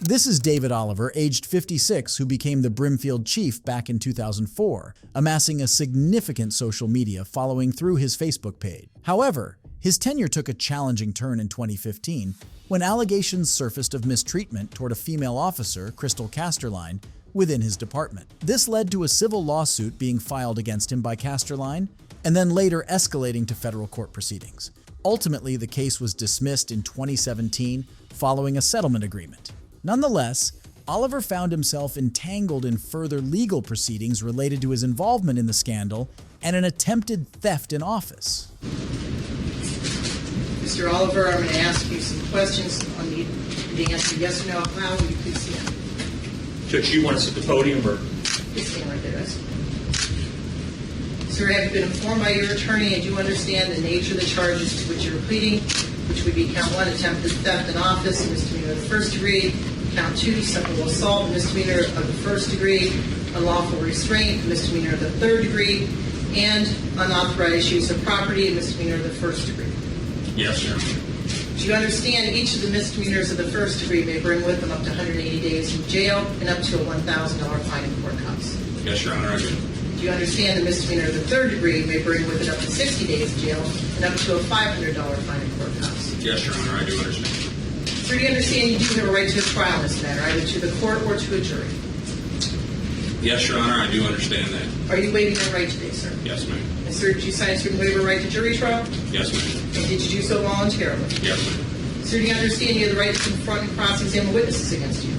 A: This is David Oliver, aged 56, who became the Brimfield chief back in 2004, amassing a significant social media following through his Facebook page. However, his tenure took a challenging turn in 2015 when allegations surfaced of mistreatment toward a female officer, Crystal Casterline, within his department. This led to a civil lawsuit being filed against him by Casterline, and then later escalating to federal court proceedings. Ultimately, the case was dismissed in 2017 following a settlement agreement. Nonetheless, Oliver found himself entangled in further legal proceedings related to his involvement in the scandal and an attempted theft in office.
Q: Mr. Oliver, I'm going to ask you some questions. I'll need you to answer yes or no. How will you please stand?
F: Judge, you want us at the podium or?
Q: Please stand right there, guys. Sir, have you been informed by your attorney and do you understand the nature of the charges to which you're pleading, which would be count 1, attempted theft in office, misdemeanor of the first degree, count 2, simple assault, misdemeanor of the first degree, unlawful restraint, misdemeanor of the third degree, and unauthorized use of property, misdemeanor of the first degree?
F: Yes, sir.
Q: Do you understand each of the misdemeanors of the first degree may bring with them up to 180 days in jail and up to a $1,000 fine in court costs?
F: Yes, Your Honor, I do.
Q: Do you understand the misdemeanor of the third degree may bring with it up to 60 days in jail and up to a $500 fine in court costs?
F: Yes, Your Honor, I do understand.
Q: Sir, do you understand you do have a right to a trial in this matter, either to the court or to a jury?
F: Yes, Your Honor, I do understand that.
Q: Are you waiving that right today, sir?
F: Yes, ma'am.
Q: And sir, did you sign a certain waiver right to jury trial?
F: Yes, ma'am.
Q: And did you do so voluntarily?
F: Yes, ma'am.
Q: Sir, do you understand you have the right to confront and cross-examine witnesses against you?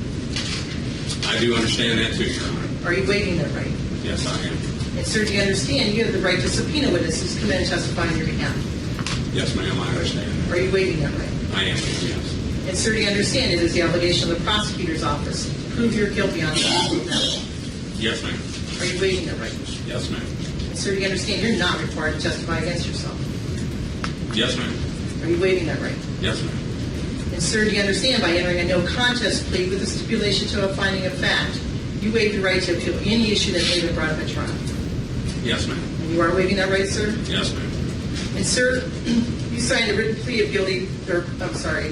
F: I do understand that too, Your Honor.
Q: Are you waiving that right?
F: Yes, I am.
Q: And sir, do you understand you have the right to subpoena witnesses to come in and testify on your behalf?
F: Yes, ma'am, I understand.
Q: Are you waiving that right?
F: I am, yes.
Q: And sir, do you understand it is the obligation of the prosecutor's office to prove you're guilty on that?
F: Yes, ma'am.
Q: Are you waiving that right?
F: Yes, ma'am.
Q: And sir, do you understand you're not required to testify against yourself?
F: Yes, ma'am.
Q: Are you waiving that right?
F: Yes, ma'am.
Q: And sir, do you understand by entering a no contest plea with a stipulation to a finding of fact, you waive the right to appeal any issue that may have been brought up at trial?
F: Yes, ma'am.
Q: And you are waiving that right, sir?
F: Yes, ma'am.
Q: And sir, you signed a written plea of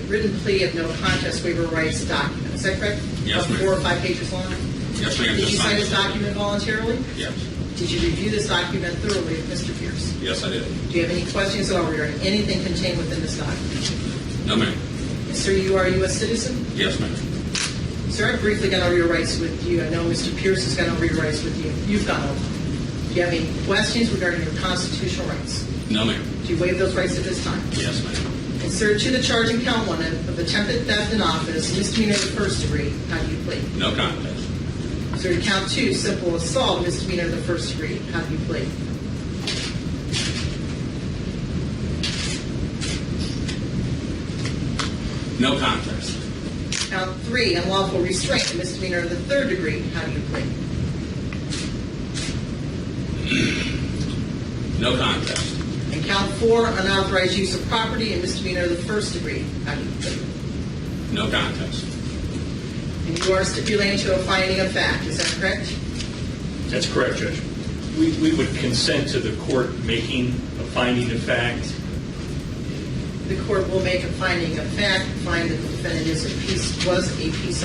Q: written plea of no contest waiver rights document. Is that correct?
F: Yes, ma'am.
Q: 4 or 5 pages long?
F: Yes, ma'am.
Q: Did you sign this document voluntarily?
F: Yes.
Q: Did you review this document thoroughly with Mr. Pierce?
F: Yes, I did.
Q: Do you have any questions at all regarding anything contained within this document?
F: No, ma'am.
Q: And sir, you are a U.S. citizen?
F: Yes, ma'am.
Q: Sir, I've briefly gone over your rights with you. I know Mr. Pierce has gone over your rights with you. You've gone over. Do you have any questions regarding your constitutional rights?
F: No, ma'am.
Q: Do you waive those rights at this time?
F: Yes, ma'am.
Q: And sir, to the charge in count 1 of attempted theft in office, misdemeanor of the first degree, how do you plead?
F: No contest.
Q: Sir, to count 2, simple assault, misdemeanor of the first degree, how do you plead?
F: No contest.
Q: Count 3, unlawful restraint, misdemeanor of the third degree, how do you plead?
F: No contest.
Q: And count 4, unauthorized use of property and misdemeanor of the first degree, how do you plead?
F: No contest.
Q: And you are stipulating to a finding of fact, is that correct?
R: That's correct, Judge. We would consent to the court making a finding of fact.
Q: The court will make a finding of fact, find that the defendant was a peace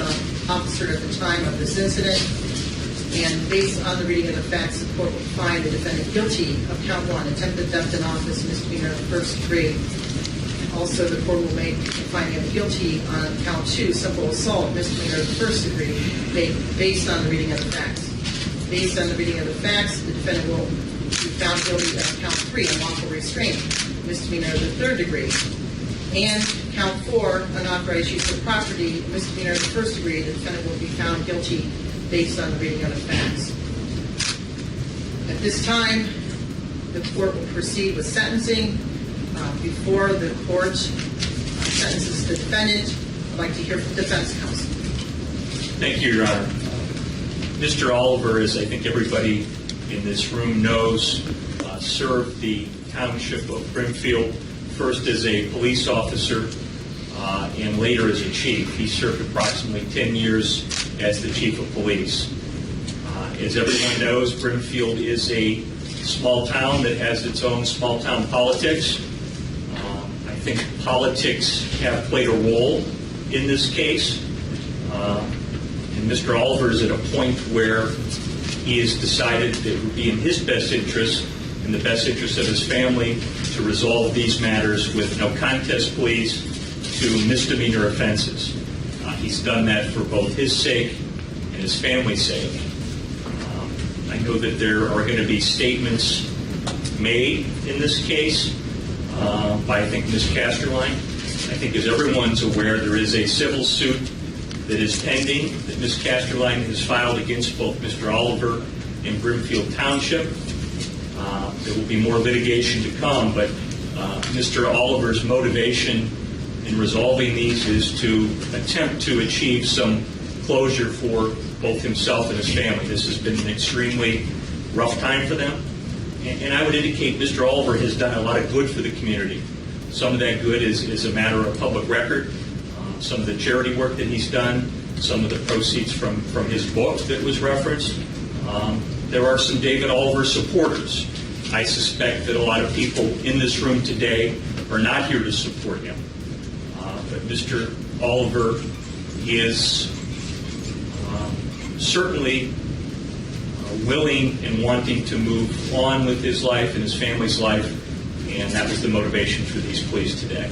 Q: officer at the time of this incident, and based on the reading of the facts, the court will find the defendant guilty of count 1, attempted theft in office, misdemeanor of the first degree. Also, the court will make a finding of guilty on count 2, simple assault, misdemeanor of the first degree, based on the reading of the facts. Based on the reading of the facts, the defendant will be found guilty of count 3, unlawful restraint, misdemeanor of the third degree, and count 4, unauthorized use of property, misdemeanor of the first degree. The defendant will be found guilty based on the reading of the facts. At this time, the court will proceed with sentencing. Before the court sentences the defendant, I'd like to hear from defense counsel.
R: Thank you, Your Honor. Mr. Oliver, as I think everybody in this room knows, served the township of Brimfield first as a police officer and later as a chief. He served approximately 10 years as the chief of police. As everyone knows, Brimfield is a small town that has its own small town politics. I think politics have played a role in this case. And Mr. Oliver is at a point where he has decided that it would be in his best interest, in the best interest of his family, to resolve these matters with no contest pleas to misdemeanor offenses. He's done that for both his sake and his family's sake. I know that there are going to be statements made in this case by, I think, Ms. Casterline. I think, as everyone's aware, there is a civil suit that is pending that Ms. Casterline has filed against both Mr. Oliver and Brimfield Township. There will be more litigation to come, but Mr. Oliver's motivation in resolving these is to attempt to achieve some closure for both himself and his family. This has been an extremely rough time for them. And I would indicate Mr. Oliver has done a lot of good for the community. Some of that good is a matter of public record. Some of the charity work that he's done, some of the proceeds from his book that was referenced. There are some David Oliver supporters. I suspect that a lot of people in this room today are not here to support him. But Mr. Oliver is certainly willing and wanting to move on with his life and his family's life, and that was the motivation for these pleas today.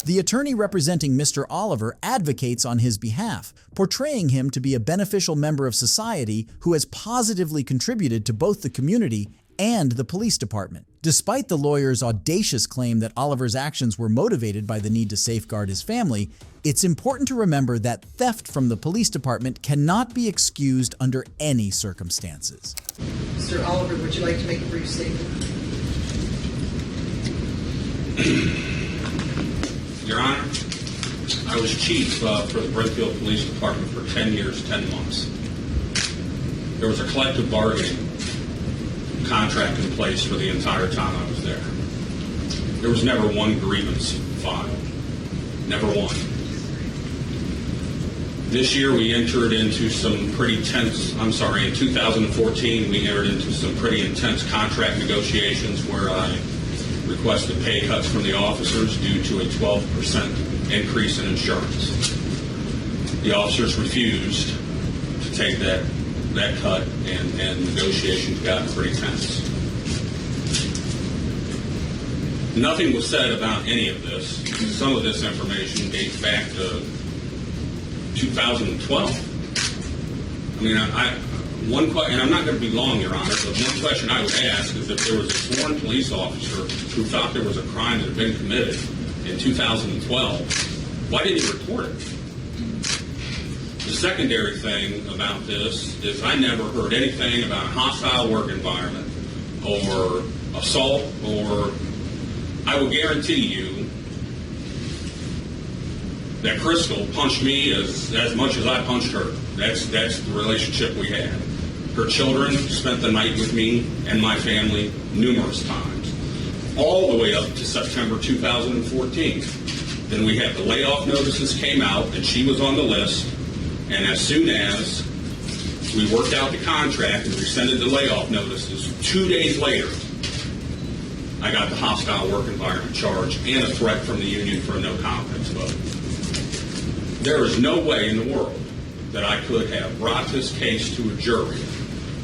A: The attorney representing Mr. Oliver advocates on his behalf, portraying him to be a beneficial member of society who has positively contributed to both the community and the police department. Despite the lawyer's audacious claim that Oliver's actions were motivated by the need to safeguard his family, it's important to remember that theft from the police department cannot be excused under any circumstances.
Q: Mr. Oliver, would you like to make a brief statement?
S: Your Honor, I was chief for the Brimfield Police Department for 10 years, 10 months. There was a collective bargaining contract in place for the entire time I was there. There was never one grievance filed. Never one. This year we entered into some pretty tense, in 2014 we entered into some pretty intense contract negotiations where I requested pay cuts from the officers due to a 12% increase in insurance. The officers refused to take that cut, and negotiations got pretty tense. Nothing was said about any of this. Some of this information dates back to 2012. I mean, and I'm not going to be long, Your Honor, but one question I would ask is if there was a sworn police officer who thought there was a crime that had been committed in 2012, why didn't he report it? The secondary thing about this is I never heard anything about a hostile work environment or assault, or I will guarantee you that Crystal punched me as much as I punched her. That's the relationship we had. Her children spent the night with me and my family numerous times, all the way up to September 2014. Then we had the layoff notices came out, and she was on the list. And as soon as we worked out the contract and rescinded the layoff notices, 2 days later, I got the hostile work environment charge and a threat from the union for a no confidence vote. There is no way in the world that I could have brought this case to a jury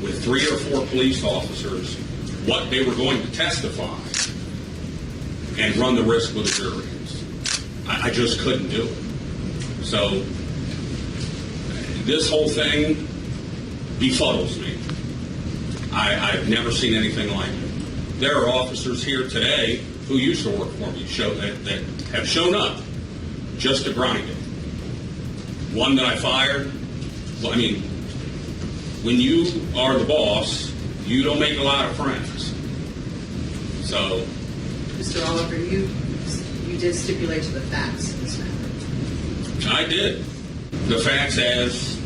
S: with 3 or 4 police officers, what they were going to testify, and run the risk with a jury. I just couldn't do it. So this whole thing befuddles me. I've never seen anything like it. There are officers here today who used to work for me that have shown up just to grind it. One that I fired, well, I mean, when you are the boss, you don't make a lot of friends. So,
Q: Mr. Oliver, you did stipulate to the facts in this matter.
S: I did. The facts as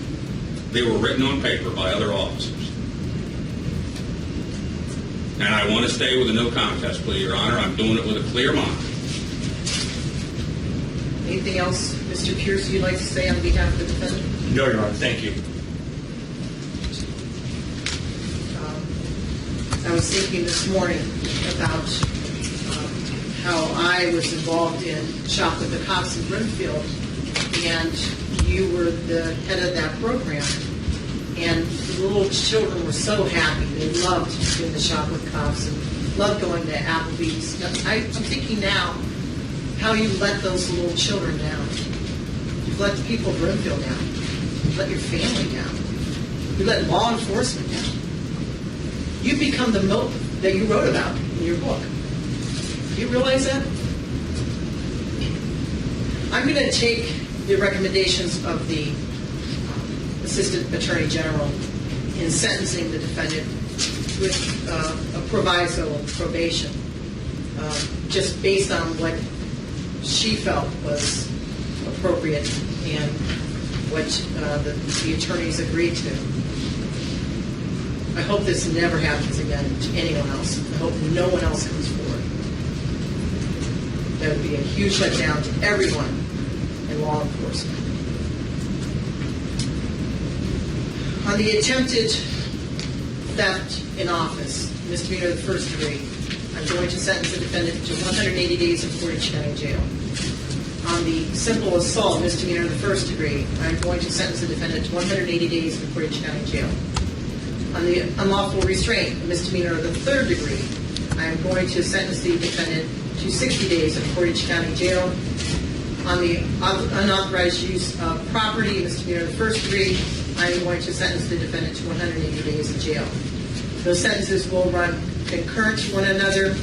S: they were written on paper by other officers. And I want to stay with a no contest plea, Your Honor. I'm doing it with a clear mind.
Q: Anything else, Mr. Pierce, you'd like to say on behalf of the defendant?
R: No, Your Honor. Thank you.
Q: I was thinking this morning about how I was involved in Shop with the Cops in Brimfield, and you were the head of that program. And the little children were so happy. They loved doing the Shop with Cops and loved going to Applebee's. I'm thinking now how you let those little children down. You've let the people of Brimfield down. You've let your family down. You let law enforcement down. You've become the moat that you wrote about in your book. Do you realize that? I'm going to take the recommendations of the Assistant Attorney General in sentencing the defendant with a proviso of probation, just based on what she felt was appropriate and what the attorneys agreed to. I hope this never happens again to anyone else. I hope no one else comes forward. That would be a huge letdown to everyone in law enforcement. On the attempted theft in office, misdemeanor of the first degree, I'm going to sentence the defendant to 180 days in Portage County Jail. On the simple assault, misdemeanor of the first degree, I'm going to sentence the defendant to 180 days in Portage County Jail. On the unlawful restraint, a misdemeanor of the third degree, I am going to sentence the defendant to 60 days in Portage County Jail. On the unauthorized use of property, a misdemeanor of the first degree, I am going to sentence the defendant to 180 days in jail. Those sentences will run concurrent to one another.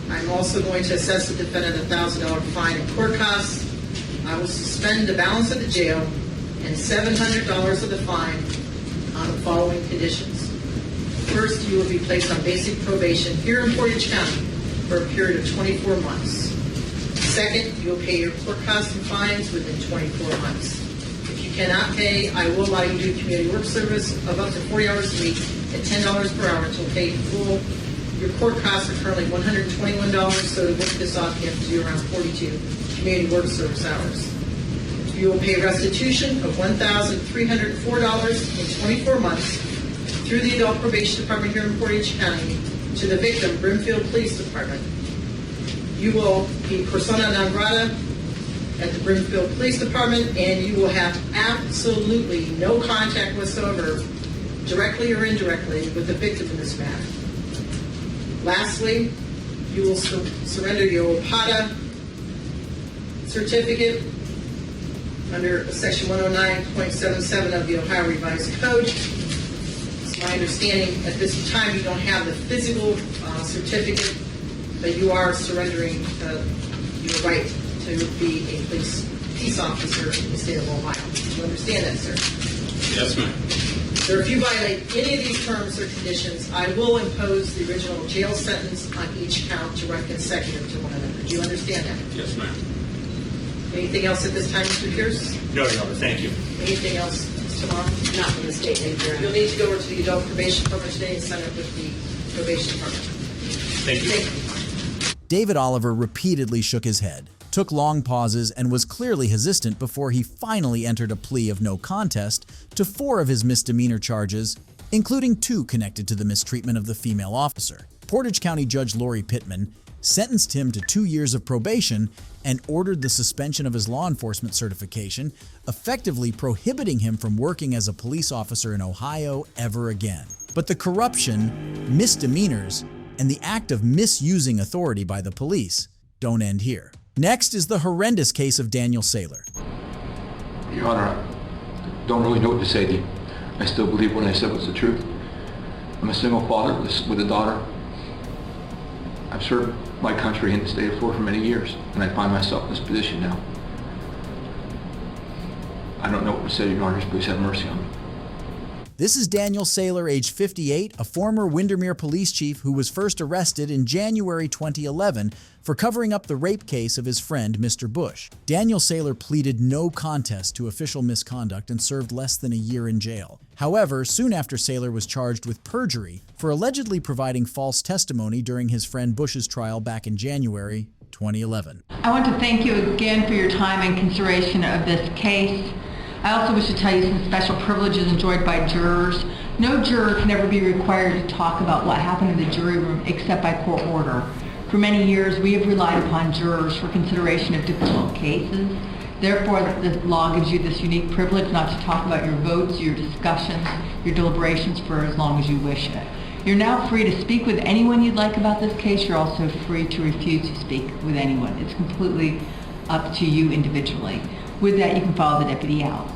Q: I'm also going to assess the defendant a $1,000 fine and court costs. I will suspend the balance of the jail and $700 of the fine on the following conditions. First, you will be placed on basic probation here in Portage County for a period of 24 months. Second, you will pay your court costs and fines within 24 months. If you cannot pay, I will allow you to do community work service of up to 40 hours a week at $10 per hour until paid in full. Your court costs are currently $121, so to work this off, you have to do around 42 community work service hours. You will pay restitution of $1,304 in 24 months through the Adult Probation Department here in Portage County to the victim, Brimfield Police Department. You will be persona non grata at the Brimfield Police Department, and you will have absolutely no contact whatsoever, directly or indirectly, with the victim in this matter. Lastly, you will surrender your OPATA certificate under Section 109.77 of the Ohio Revised Code. It's my understanding at this time you don't have the physical certificate, but you are surrendering your right to be a peace officer in the state of Ohio. Do you understand that, sir?
S: Yes, ma'am.
Q: Sir, if you violate any of these terms or conditions, I will impose the original jail sentence on each count to run consecutive to one another. Do you understand that?
S: Yes, ma'am.
Q: Anything else at this time, Mr. Pierce?
R: No, Your Honor, thank you.
Q: Anything else, Mr. Tomorrow?
C: Not from the state, thank you.
Q: You'll need to go over to the Adult Probation Department today and sign up with the Probation Department.
R: Thank you.
A: David Oliver repeatedly shook his head, took long pauses, and was clearly hesitant before he finally entered a plea of no contest to 4 of his misdemeanor charges, including 2 connected to the mistreatment of the female officer. Portage County Judge Lori Pittman sentenced him to 2 years of probation and ordered the suspension of his law enforcement certification, effectively prohibiting him from working as a police officer in Ohio ever again. But the corruption, misdemeanors, and the act of misusing authority by the police don't end here. Next is the horrendous case of Daniel Saylor.
T: Your Honor, I don't really know what to say to you. I still believe what I said was the truth. I'm a single father with a daughter. I've served my country in the state of Florida for many years, and I find myself in this position now. I don't know what to say to you, Your Honor. Please have mercy on me.
A: This is Daniel Saylor, age 58, a former Windermere police chief who was first arrested in January 2011 for covering up the rape case of his friend, Mr. Bush. Daniel Saylor pleaded no contest to official misconduct and served less than a year in jail. However, soon after, Saylor was charged with perjury for allegedly providing false testimony during his friend Bush's trial back in January 2011.
U: I want to thank you again for your time and consideration of this case. I also wish to tell you some special privileges enjoyed by jurors. No juror can ever be required to talk about what happened in the jury room except by court order. For many years, we have relied upon jurors for consideration of difficult cases. Therefore, the law gives you this unique privilege not to talk about your votes, your discussions, your deliberations for as long as you wish it. You're now free to speak with anyone you'd like about this case. You're also free to refuse to speak with anyone. It's completely up to you individually. With that, you can follow the deputy out.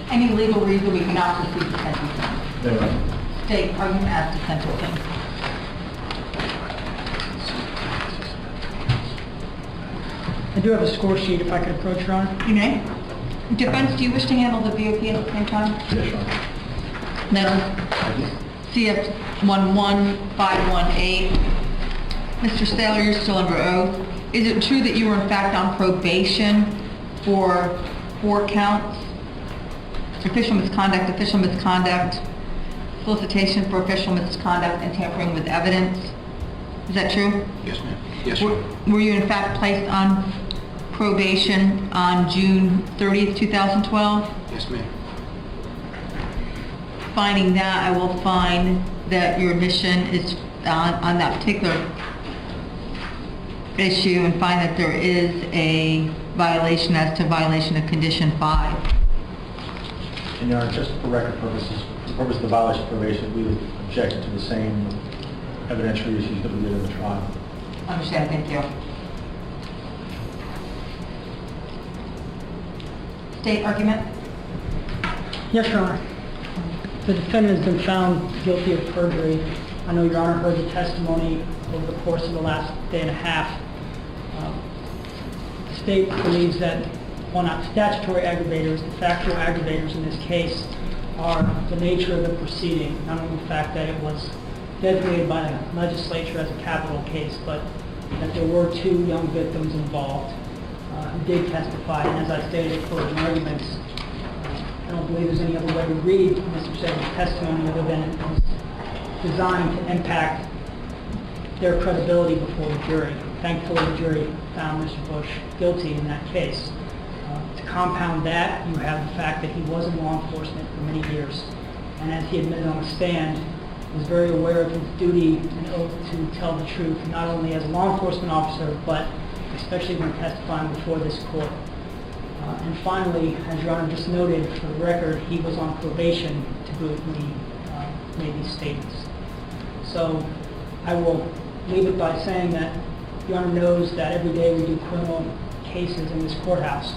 U: Any legal reason we cannot proceed to sentencing? State argument as to sentencing.
B: I do have a score sheet if I could approach, Your Honor.
U: You may. Defense, do you wish to handle the VOP at the same time?
B: Yes, Your Honor.
U: No. CF 11518. Mr. Saylor, you're still under oath. Is it true that you were in fact on probation for 4 counts? Official misconduct, solicitation for official misconduct, and tampering with evidence. Is that true?
T: Yes, ma'am. Yes, ma'am.
U: Were you in fact placed on probation on June 30th, 2012?
T: Yes, ma'am.
U: Finding that, I will find that your admission is on that particular issue and find that there is a violation as to violation of condition 5.
B: And Your Honor, just for record purposes, for the purpose of the violation of probation, we would object to the same evidentiary issues that we did in the trial.
U: Understand, thank you. State argument?
B: Yes, Your Honor. The defendant has been found guilty of perjury. I know Your Honor heard the testimony over the course of the last day and a half. The state believes that while not statutory aggravators, the factual aggravators in this case are the nature of the proceeding, not only the fact that it was designated by the legislature as a capital case, but that there were 2 young victims involved who did testify. And as I stated in closing arguments, I don't believe there's any other way to read Mr. Saylor's testimony other than it was designed to impact their credibility before the jury. Thankfully, the jury found Mr. Bush guilty in that case. To compound that, you have the fact that he was in law enforcement for many years, and as he admitted on the stand, was very aware of his duty and oath to tell the truth, not only as a law enforcement officer, but especially when testifying before this court. And finally, as Your Honor just noted, for the record, he was on probation to boot when he made these statements. So I will leave it by saying that Your Honor knows that every day we do criminal cases in this courthouse.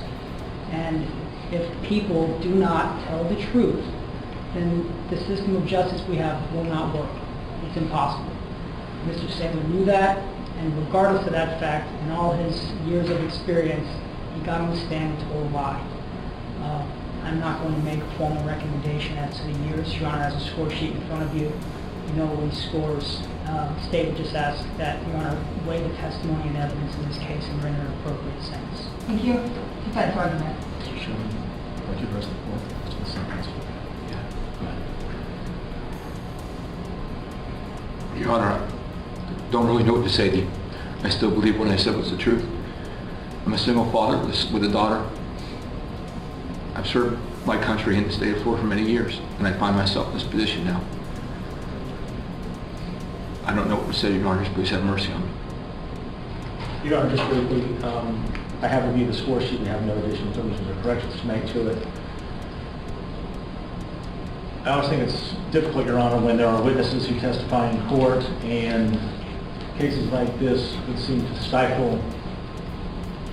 B: And if people do not tell the truth, then the system of justice we have will not work. It's impossible. Mr. Saylor knew that, and regardless of that fact, in all his years of experience, he got on the stand and told a lie. I'm not going to make a formal recommendation as to the years. Your Honor has a score sheet in front of you. You know what he scores. The state would just ask that Your Honor weigh the testimony and evidence in this case and render an appropriate sentence.
U: Thank you. Defense argument.
B: Mr. Chairman, I'd like to address the court to the sentence.
T: Your Honor, I don't really know what to say to you. I still believe what I said was the truth. I'm a single father with a daughter. I've served my country in the state of Florida for many years, and I find myself in this position now. I don't know what to say to Your Honor. Please have mercy on me.
B: Your Honor, just briefly, I have reviewed the score sheet and have no additional omissions or corrections to make to it. I always think it's difficult, Your Honor, when there are witnesses who testify in court and cases like this would seem to stifle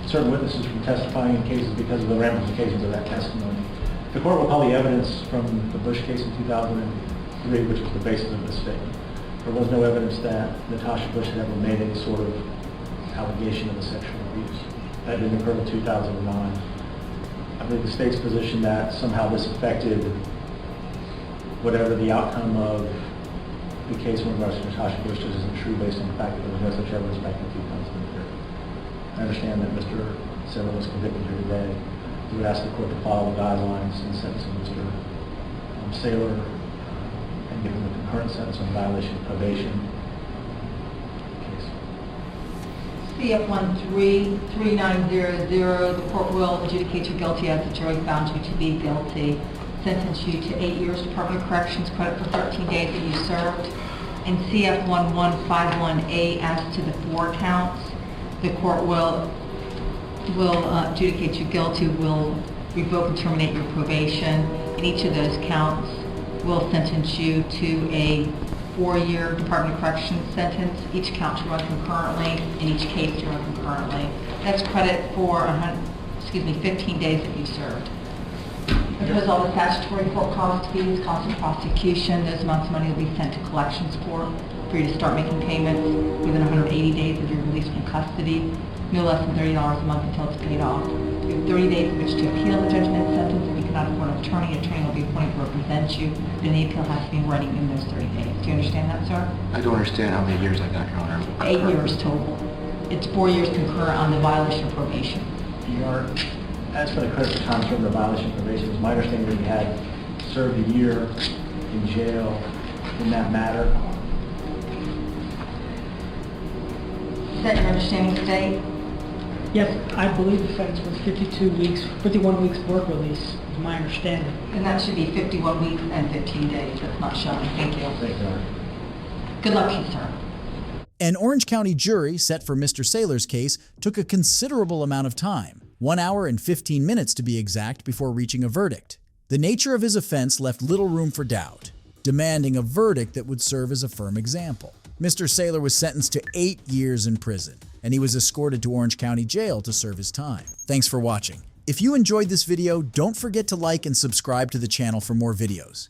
B: certain witnesses from testifying in cases because of the ramifications of that testimony. The court will call the evidence from the Bush case in 2003, which was the basis of this statement. There was no evidence that Natasha Bush had ever made any sort of allegation of a sexual abuse. That didn't occur until 2009. I believe the state's position that somehow this affected whatever the outcome of the case in regards to Natasha Bush isn't true based on the fact that there was no such evidence back in 2003. I understand that Mr. Saylor was convicted here today. We would ask the court to follow the guidelines in sentencing Mr. Saylor and give him a concurrent sentence on violation of probation.
U: CF133900, the court will adjudicate you guilty as the jury found you to be guilty, sentence you to 8 years Department of Corrections credit for 13 days that you served. And CF1151A, as to the 4 counts, the court will adjudicate you guilty, will revoke and terminate your probation. In each of those counts, will sentence you to a 4-year Department of Corrections sentence. Each count should run concurrently, in each case to run concurrently. That's credit for 15 days that you served. Because all the statutory court costs, fees, costs of prosecution, those amounts of money will be sent to collections court for you to start making payments within 180 days of your release from custody, no less than $30 a month until it's paid off. You have 30 days in which to appeal the judgment and sentence. If you cannot afford an attorney will be appointed to represent you, and the appeal has to be in writing in those 30 days. Do you understand that, sir?
T: I don't understand how many years I got, Your Honor.
U: 8 years total. It's 4 years concurrent on the violation of probation.
E: Your Honor, as for the credit for time served, the violation of probation, it's my understanding that you had served a year in jail in that matter.
U: Is that your understanding today?
B: Yes, I believe the sentence was 51 weeks work release, is my understanding.
U: And that should be 51 weeks and 15 days. That's not showing. Thank you.
E: Thank you, Your Honor.
U: Good luck to you, sir.
A: An Orange County jury set for Mr. Saylor's case took a considerable amount of time, 1 hour and 15 minutes to be exact, before reaching a verdict. The nature of his offense left little room for doubt, demanding a verdict that would serve as a firm example. Mr. Saylor was sentenced to 8 years in prison, and he was escorted to Orange County Jail to serve his time. Thanks for watching. If you enjoyed this video, don't forget to like and subscribe to the channel for more videos.